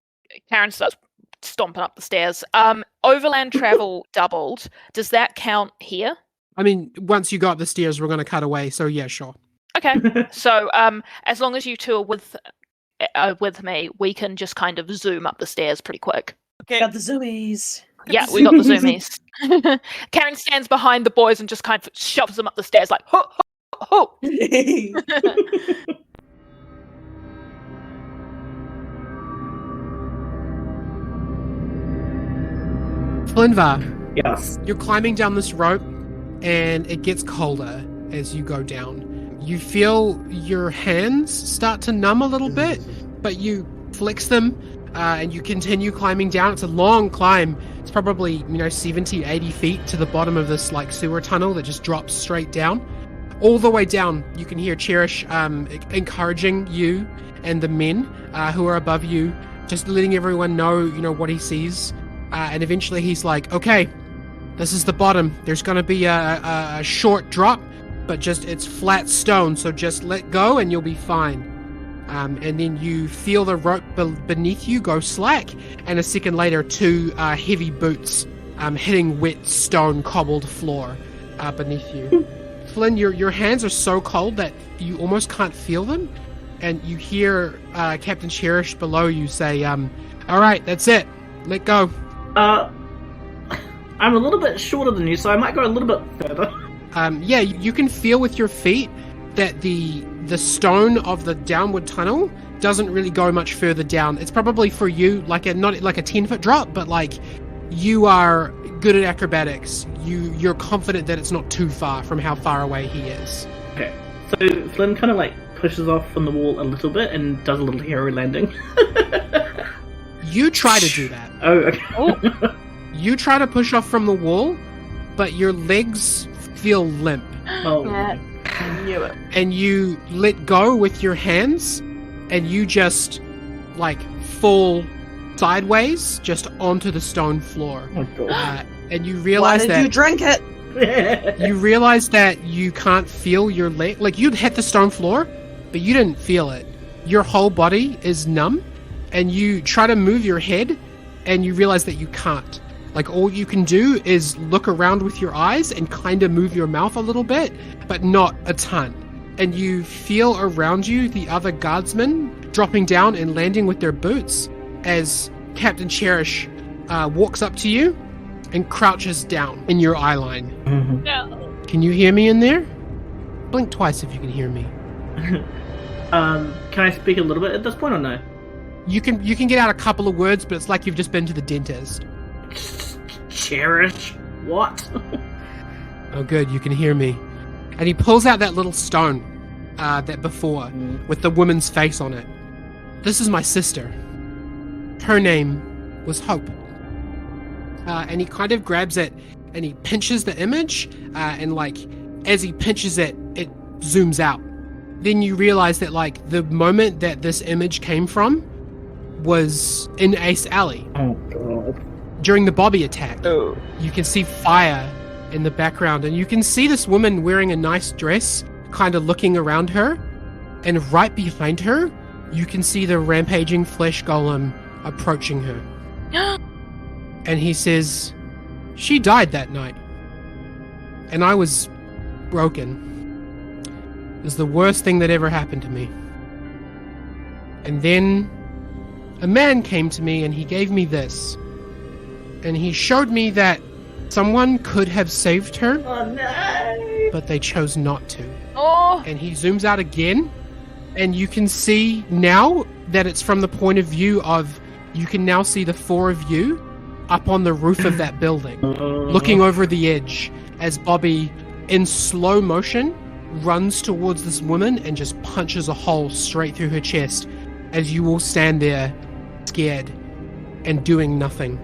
Karen starts stomping up the stairs. Overland travel doubled. Does that count here? I mean, once you go up the stairs, we're going to cut away. So yeah, sure. Okay. So as long as you two are with me, we can just kind of zoom up the stairs pretty quick. Okay. Got the zoomies. Yeah, we got the zoomies. Karen stands behind the boys and just kind of shoves them up the stairs like, ho, ho, ho. Flynnvar, Yes. you're climbing down this rope, and it gets colder as you go down. You feel your hands start to numb a little bit, but you flex them, and you continue climbing down. It's a long climb. It's probably 70, 80 feet to the bottom of this like sewer tunnel that just drops straight down. All the way down, you can hear Cherish encouraging you and the men who are above you, just letting everyone know what he sees. And eventually he's like, okay, this is the bottom. There's going to be a short drop, but it's flat stone, so just let go and you'll be fine. And then you feel the rope beneath you go slack, and a second later, 2 heavy boots hitting wet stone cobbled floor beneath you. Flynn, your hands are so cold that you almost can't feel them, and you hear Captain Cherish below you say, all right, that's it. Let go. I'm a little bit shorter than you, so I might go a little bit further. Yeah, you can feel with your feet that the stone of the downward tunnel doesn't really go much further down. It's probably for you not like a 10-foot drop, but like you are good at acrobatics. You're confident that it's not too far from how far away he is. Okay, so Flynn kind of like pushes off from the wall a little bit and does a little hero landing. You try to do that. Oh, okay. Oh. You try to push off from the wall, but your legs feel limp. Oh. Yeah, I knew it. And you let go with your hands, and you just like fall sideways just onto the stone floor. Oh, God. And you realize Why did you drink it? you realize that you can't feel your leg. Like, you'd hit the stone floor, but you didn't feel it. Your whole body is numb, and you try to move your head, and you realize that you can't. Like, all you can do is look around with your eyes and kind of move your mouth a little bit, but not a ton. And you feel around you the other guardsmen dropping down and landing with their boots as Captain Cherish walks up to you and crouches down in your eye line. Mm-hmm. No. Can you hear me in there? Blink twice if you can hear me. Can I speak a little bit at this point or no? You can get out a couple of words, but it's like you've just been to the dentist. Cherish? What? Oh, good, you can hear me. And he pulls out that little stone that before, with the woman's face on it. This is my sister. Her name was Hope. And he kind of grabs it and he pinches the image, and like as he pinches it, it zooms out. Then you realize that like the moment that this image came from was in Ace Alley. Oh, God. During the Bobby attack. Oh. You can see fire in the background, and you can see this woman wearing a nice dress, kind of looking around her, and right behind her, you can see the rampaging flesh golem approaching her. And he says, she died that night, and I was broken. It was the worst thing that ever happened to me. And then a man came to me and he gave me this. And he showed me that someone could have saved her, Oh, no! but they chose not to. Oh. And he zooms out again, and you can see now that it's from the point of view of, you can now see the four of you up on the roof of that building, looking over the edge as Bobby, in slow motion, runs towards this woman and just punches a hole straight through her chest as you all stand there, scared and doing nothing.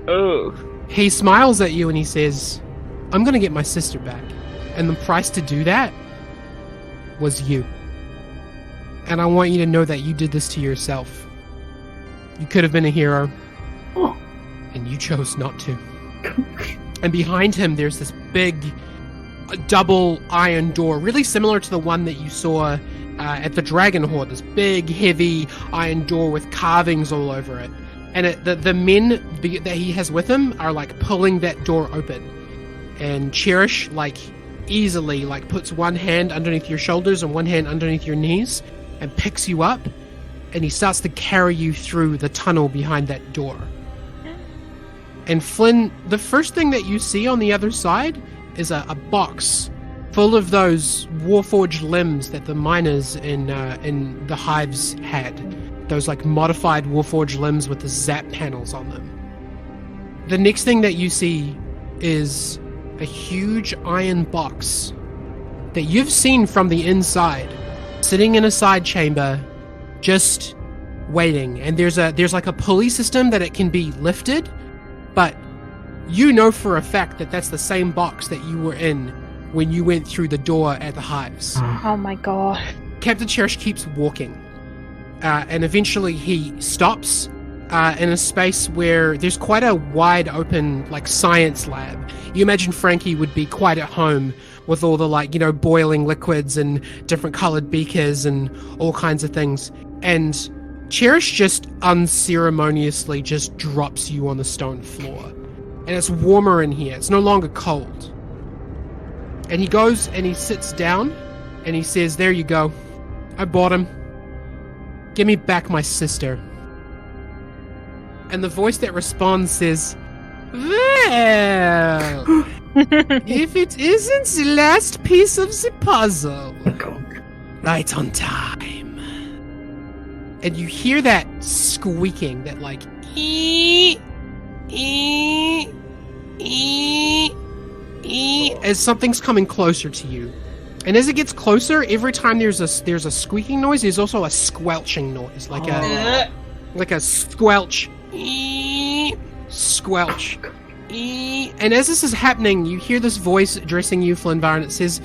Oh. He smiles at you and he says, I'm going to get my sister back. And the price to do that was you. And I want you to know that you did this to yourself. You could have been a hero, and you chose not to. And behind him, there's this big double iron door, really similar to the one that you saw at the Dragon Horde. This big, heavy iron door with carvings all over it. And the men that he has with him are like pulling that door open. And Cherish like easily like puts one hand underneath your shoulders and one hand underneath your knees and picks you up, and he starts to carry you through the tunnel behind that door. And Flynn, the first thing that you see on the other side is a box full of those warforged limbs that the miners in the hives had. Those like modified warforged limbs with the zap panels on them. The next thing that you see is a huge iron box that you've seen from the inside, sitting in a side chamber, just waiting. And there's like a pulley system that it can be lifted, but you know for a fact that that's the same box that you were in when you went through the door at the hives. Oh my god. Captain Cherish keeps walking. And eventually he stops in a space where there's quite a wide open like science lab. You imagine Frankie would be quite at home with all the like, you know, boiling liquids and different colored beakers and all kinds of things. And Cherish just unceremoniously just drops you on the stone floor. And it's warmer in here. It's no longer cold. And he goes and he sits down and he says, there you go. I bought him. Give me back my sister. And the voice that responds says, well, if it isn't the last piece of the puzzle, right on time. And you hear that squeaking, that like, as something's coming closer to you. And as it gets closer, every time there's a squeaking noise, there's also a squelching noise, like a squelch, squelch. And as this is happening, you hear this voice addressing you, Flynvar, and it says,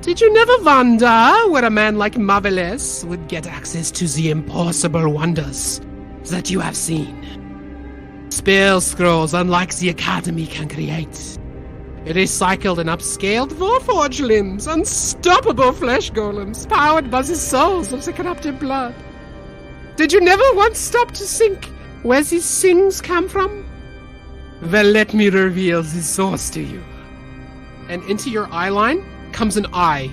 "Did you never wonder where a man like Marvelous would get access to the impossible wonders that you have seen? Spell scrolls unlike the Academy can create. Recycled and upscaled Warforged limbs, unstoppable flesh golems, powered by the souls of the corrupted blood. Did you never once stop to think where these things come from? Well, let me reveal the source to you." And into your eye line comes an eye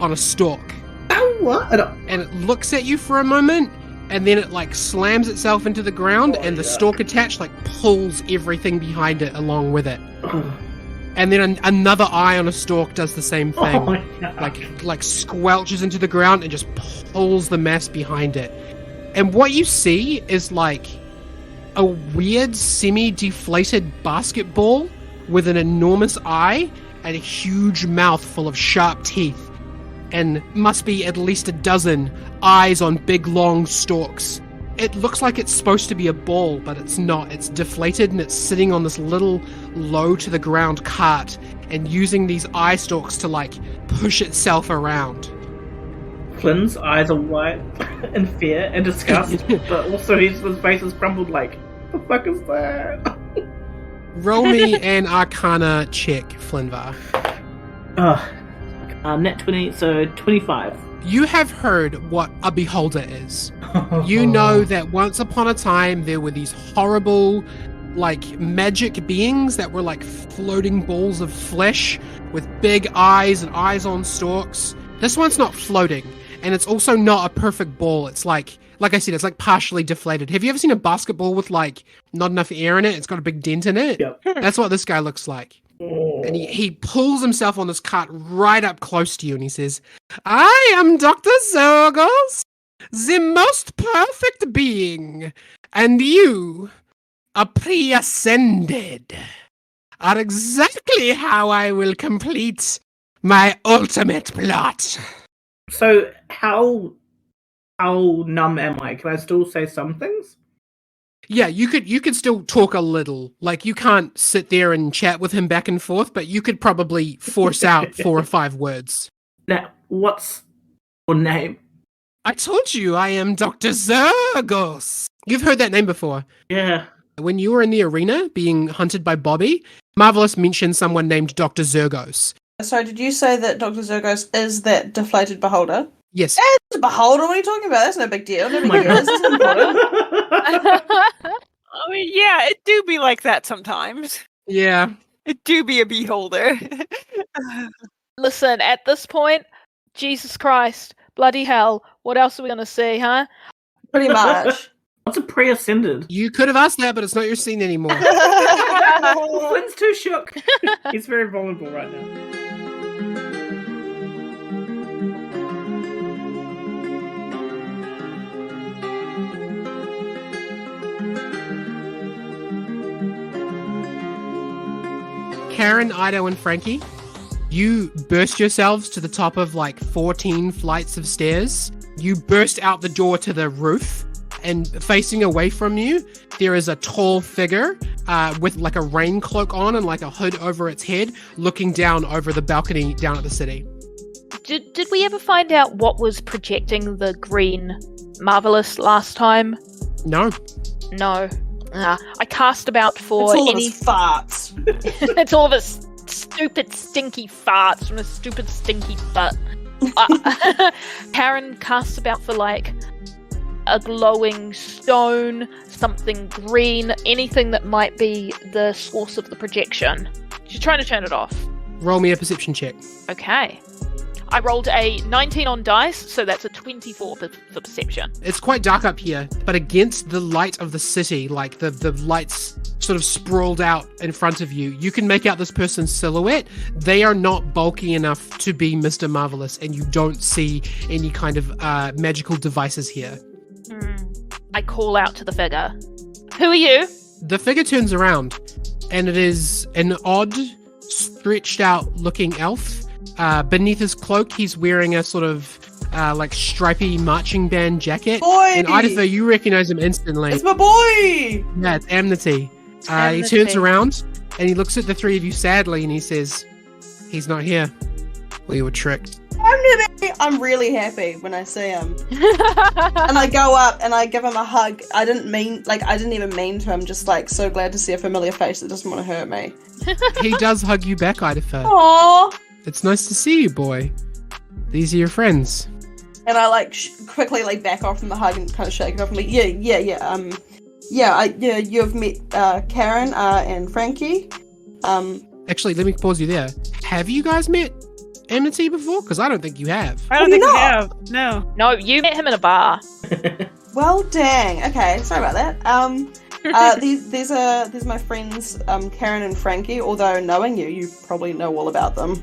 on a stalk. Oh, what? And it looks at you for a moment, and then it like slams itself into the ground, and the stalk attached like pulls everything behind it along with it. And then another eye on a stalk does the same thing. Like squelches into the ground and just pulls the mass behind it. And what you see is like a weird semi-deflated basketball with an enormous eye and a huge mouth full of sharp teeth. And must be at least a dozen eyes on big long stalks. It looks like it's supposed to be a ball, but it's not. It's deflated and it's sitting on this little low to the ground cart and using these eye stalks to like push itself around. Flynn's eyes are wide in fear and disgust, but also his face is crumbled like, what the fuck is that? Roll me an Arcana check, Flynvar. Net 20, so 25. You have heard what a beholder is. You know that once upon a time there were these horrible, like, magic beings that were like floating balls of flesh with big eyes and eyes on stalks. This one's not floating, and it's also not a perfect ball. It's like I said, it's like partially deflated. Have you ever seen a basketball with like not enough air in it? It's got a big dent in it. Yep. That's what this guy looks like. And he pulls himself on this cart right up close to you, and he says, "I am Dr. Xergohs, the most perfect being, and you, a pre-ascended, are exactly how I will complete my ultimate plot." So how numb am I? Can I still say some things? Yeah, you could still talk a little. Like, you can't sit there and chat with him back and forth, but you could probably force out 4 or 5 words. Now, what's your name? I told you I am Dr. Xergohs. You've heard that name before. Yeah. When you were in the arena being hunted by Bobby, Marvelous mentioned someone named Dr. Xergohs. So did you say that Dr. Xergohs is that deflated beholder? Yes. It's a beholder, what are you talking about? That's no big deal. No big deal. This isn't important. I mean, yeah, it do be like that sometimes. Yeah. It do be a beholder. Listen, at this point, Jesus Christ, bloody hell, what else are we going to see, huh? Pretty much. What's a pre-ascended? You could have asked that, but it's not your scene anymore. Flynn's too shook. He's very vulnerable right now. Karen, Ido, and Frankie, you burst yourselves to the top of like 14 flights of stairs. You burst out the door to the roof, and facing away from you, there is a tall figure with like a rain cloak on and like a hood over its head, looking down over the balcony down at the city. Did we ever find out what was projecting the green Marvelous last time? No. No. I cast about for It's all any of his farts. It's all of his stupid stinky farts from his stupid stinky butt. Karen casts about for like a glowing stone, something green, anything that might be the source of the projection. She's trying to turn it off. Roll me a perception check. Okay. I rolled a 19 on dice, so that's a 24 for perception. It's quite dark up here, but against the light of the city, like the lights sort of sprawled out in front of you, you can make out this person's silhouette. They are not bulky enough to be Mr. Marvelous, and you don't see any kind of magical devices here. I call out to the figure. Who are you? The figure turns around, and it is an odd, stretched out looking elf. Beneath his cloak, he's wearing a sort of like stripy marching band jacket. Boy! And Idopher, you recognize him instantly. It's my boy! Yeah, it's Amnesty. He Amnesty. turns around and he looks at the three of you sadly and he says, "He's not here. We were tricked." I'm really happy when I see him. And I go up and I give him a hug. I didn't even mean to. I'm just like so glad to see a familiar face that doesn't want to hurt me. He does hug you back, Idopher. Aww. It's nice to see you, boy. These are your friends. And I like quickly like back off from the hug and kind of shake it off and like, you've met Karen and Frankie. Actually, let me pause you there. Have you guys met Amnesty before? Because I don't think you have. I don't think we have. No. No, you met him in a bar. Well, dang. Okay, sorry about that. These are my friends, Karen and Frankie. Although knowing you probably know all about them.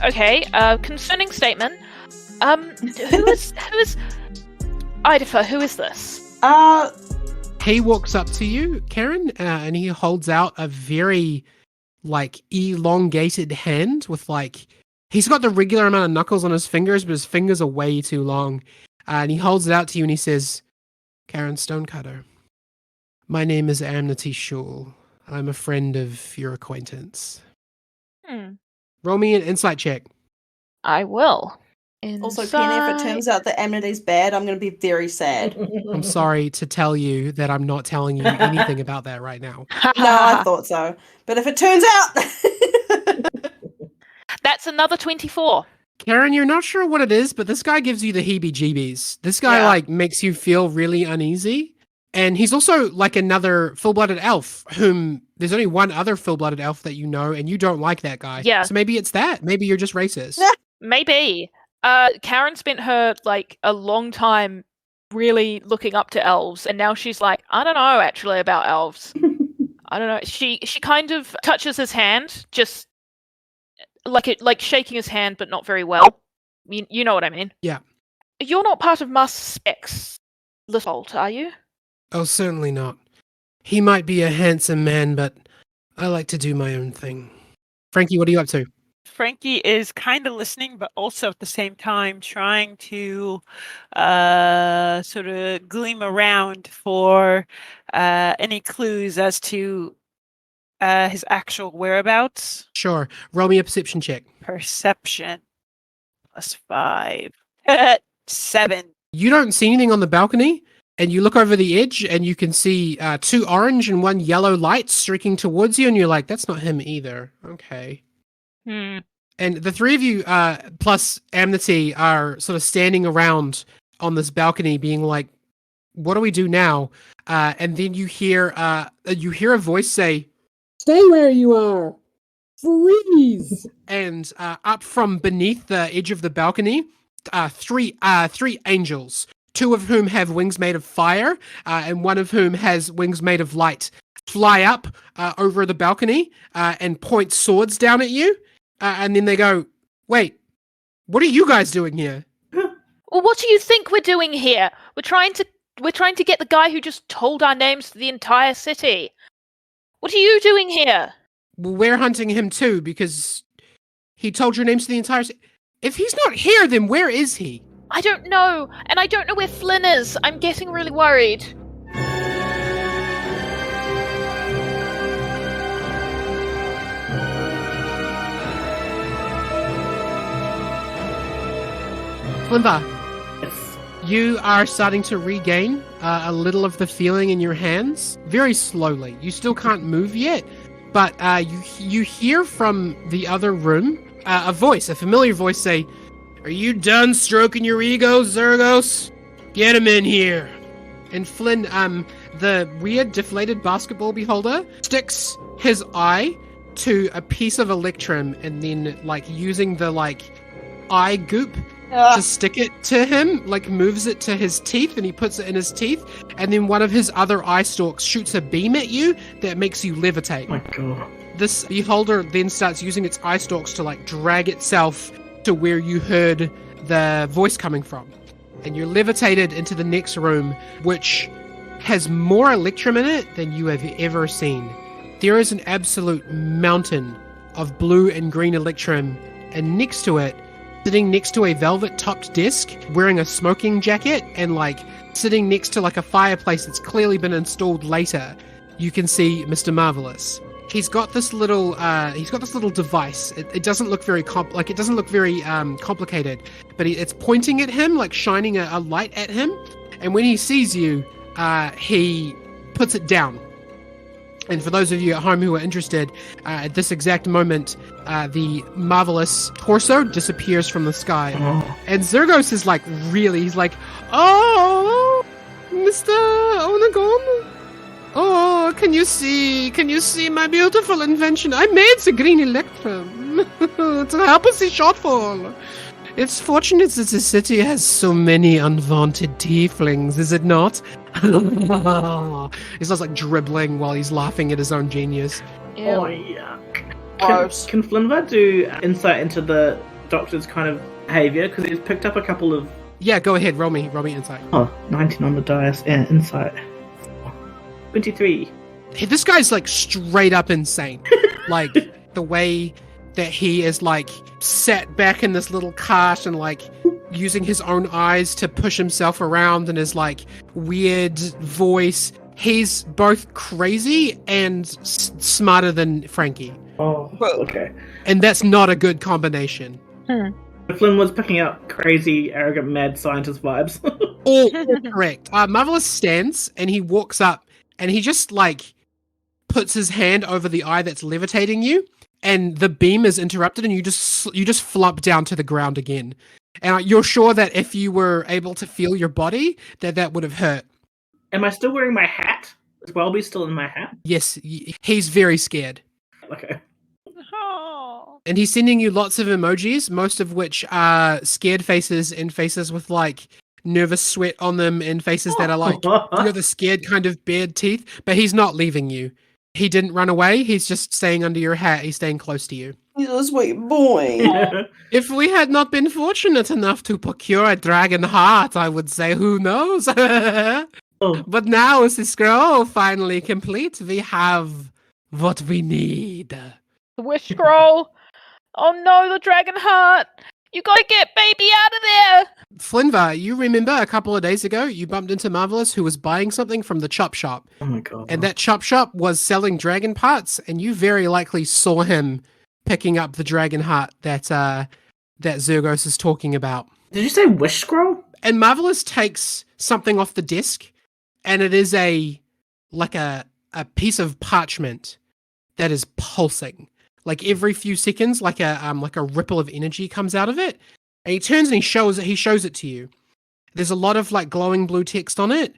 Okay, concerning statement. Who is Idopher, who is this? He walks up to you, Karen, and he holds out a very, like, elongated hand with, like, he's got the regular amount of knuckles on his fingers, but his fingers are way too long. And he holds it out to you and he says, "Karen Stonecutter, my name is Amnesty Shul. I'm a friend of your acquaintance." Roll me an insight check. I will. Also, Penny, if it turns out that Amnity's bad, I'm going to be very sad. I'm sorry to tell you that I'm not telling you anything about that right now. No, I thought so. But if it turns out... That's another 24. Karen, you're not sure what it is, but this guy gives you the heebie-jeebies. This guy, like, makes you feel really uneasy. And he's also, like, another full-blooded elf, whom there's only one other full-blooded elf that you know, and you don't like that guy. Yeah. So maybe it's that. Maybe you're just racist. Maybe. Karen spent her, like, a long time really looking up to elves, and now she's like, I don't know, actually, about elves. I don't know. She kind of touches his hand, just like shaking his hand, but not very well. You know what I mean? Yeah. You're not part of Master Speck's Litholt, are you? Oh, certainly not. He might be a handsome man, but I like to do my own thing. Frankie, what are you up to? Frankie is kind of listening, but also at the same time trying to sort of gleam around for any clues as to his actual whereabouts. Sure. Roll me a perception check. Perception. +5. 7. You don't see anything on the balcony, and you look over the edge, and you can see 2 orange and 1 yellow lights streaking towards you, and you're like, that's not him either. Okay. And the three of you, plus Amnesty, are sort of standing around on this balcony being like, what do we do now? And then you hear a voice say, "Stay where you are. Freeze!" And up from beneath the edge of the balcony, three angels, 2 of whom have wings made of fire, and 1 of whom has wings made of light, fly up over the balcony and point swords down at you. And then they go, "Wait, what are you guys doing here?" Well, what do you think we're doing here? We're trying to get the guy who just told our names to the entire city. What are you doing here? Well, we're hunting him too, because he told your names to the entire city. If he's not here, then where is he? I don't know, and I don't know where Flynn is. I'm getting really worried. Flimba, Yes. you are starting to regain a little of the feeling in your hands, very slowly. You still can't move yet, but you hear from the other room a familiar voice say, "Are you done stroking your ego, Xergohs? Get him in here." And Flynn, the weird deflated basketball beholder, sticks his eye to a piece of electrum and then, like, using the, like, eye goop to stick it to him, like moves it to his teeth, and he puts it in his teeth, and then one of his other eye stalks shoots a beam at you that makes you levitate. Oh my god. This beholder then starts using its eye stalks to like drag itself to where you heard the voice coming from. And you're levitated into the next room, which has more electrum in it than you have ever seen. There is an absolute mountain of blue and green electrum, and next to it, sitting next to a velvet-topped desk, wearing a smoking jacket, and like sitting next to like a fireplace that's clearly been installed later, you can see Mr. Marvelous. He's got this little device. It doesn't look very complicated, but it's pointing at him, like shining a light at him. And when he sees you, he puts it down. And for those of you at home who are interested, at this exact moment, the Marvelous torso disappears from the sky. And Xergohs is like, really, he's like, oh, Mr. Onagon. Oh, can you see my beautiful invention? I made the green electrum to help us see shortfall. It's fortunate that the city has so many unwanted tieflings, is it not? He starts like dribbling while he's laughing at his own genius. Ew. Oh, yuck. Can Flynn do insight into the doctor's kind of behavior? Because he's picked up a couple of... Yeah, go ahead, roll me insight. Oh, 19 on the dice. Yeah, insight. 23. Hey, this guy's like straight up insane. Like the way that he is like sat back in this little cart and like using his own eyes to push himself around and his like weird voice. He's both crazy and smarter than Frankie. Oh, okay. And that's not a good combination. Flynn was picking up crazy, arrogant, mad scientist vibes. All correct. Marvelous stands and he walks up and he just like puts his hand over the eye that's levitating you, and the beam is interrupted, and you just flop down to the ground again. And you're sure that if you were able to feel your body, that would have hurt. Am I still wearing my hat? Is Welby still in my hat? Yes, he's very scared. Okay. Oh. And he's sending you lots of emojis, most of which are scared faces and faces with like nervous sweat on them and faces that are like, the scared kind of bared teeth. But he's not leaving you. He didn't run away. He's just staying under your hat. He's staying close to you. He's a sweet boy. If we had not been fortunate enough to procure a dragon heart, I would say, who knows? But now, is the scroll finally complete? We have what we need. The wish scroll. Oh no, the dragon heart. You gotta get baby out of there. Flinva, you remember a couple of days ago, you bumped into Marvelous who was buying something from the chop shop. Oh my god. And that chop shop was selling dragon parts, and you very likely saw him picking up the dragon heart that Xergohs is talking about. Did you say wish scroll? And Marvelous takes something off the desk, and it is a piece of parchment that is pulsing. Like every few seconds, like a ripple of energy comes out of it. And he turns and he shows it to you. There's a lot of like glowing blue text on it,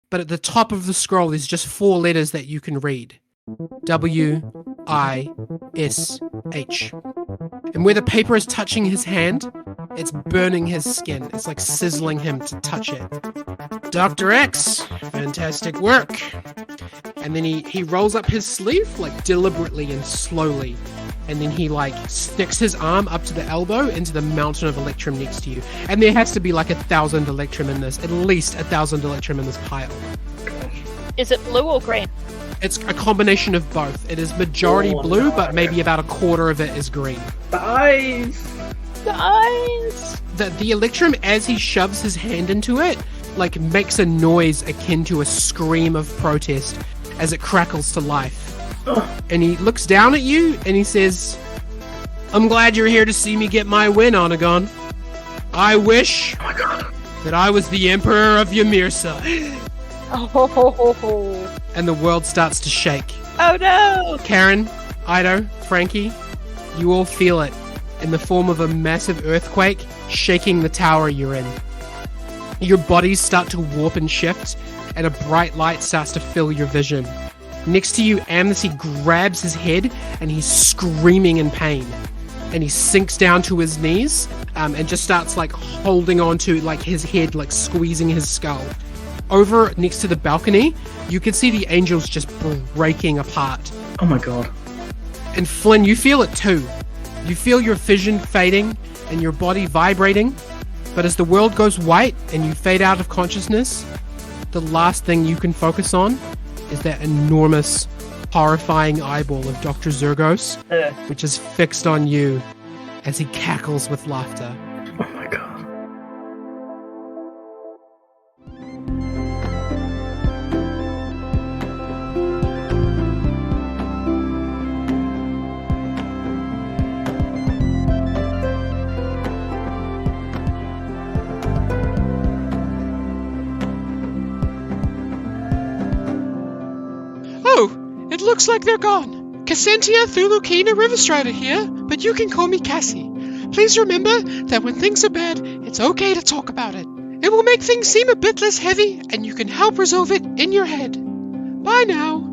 but at the top of the scroll there's just 4 letters that you can read. W-I-S-H. And where the paper is touching his hand, it's burning his skin. It's like sizzling him to touch it. Dr. X, fantastic work. And then he rolls up his sleeve like deliberately and slowly. And then he like sticks his arm up to the elbow into the mountain of electrum next to you. And there has to be like 1,000 electrum in this, at least 1,000 electrum in this pile. Is it blue or green? It's a combination of both. It is majority blue, but maybe about a quarter of it is green. The eyes! The eyes! The electrum, as he shoves his hand into it, like makes a noise akin to a scream of protest as it crackles to life. And he looks down at you and he says, I'm glad you're here to see me get my win, Onagon. I wish that I was the Emperor of Yamir City. And the world starts to shake. Oh no! Karen, Ido, Frankie, you all feel it in the form of a massive earthquake shaking the tower you're in. Your bodies start to warp and shift, and a bright light starts to fill your vision. Next to you, Amnesty grabs his head, and he's screaming in pain. and he sinks down to his knees and just starts like holding on to like his head, like squeezing his skull. Over next to the balcony, you can see the angels just breaking apart. Oh my god. And Flynn, you feel it too. You feel your vision fading and your body vibrating. But as the world goes white and you fade out of consciousness, the last thing you can focus on is that enormous, horrifying eyeball of Dr. Xergohs, which is fixed on you as he cackles with laughter. Oh my god. It looks like they're gone. Cassentia Thulukina Riverstrider here, but you can call me Cassie. Please remember that when things are bad, it's okay to talk about it. It will make things seem a bit less heavy, and you can help resolve it in your head. Bye now.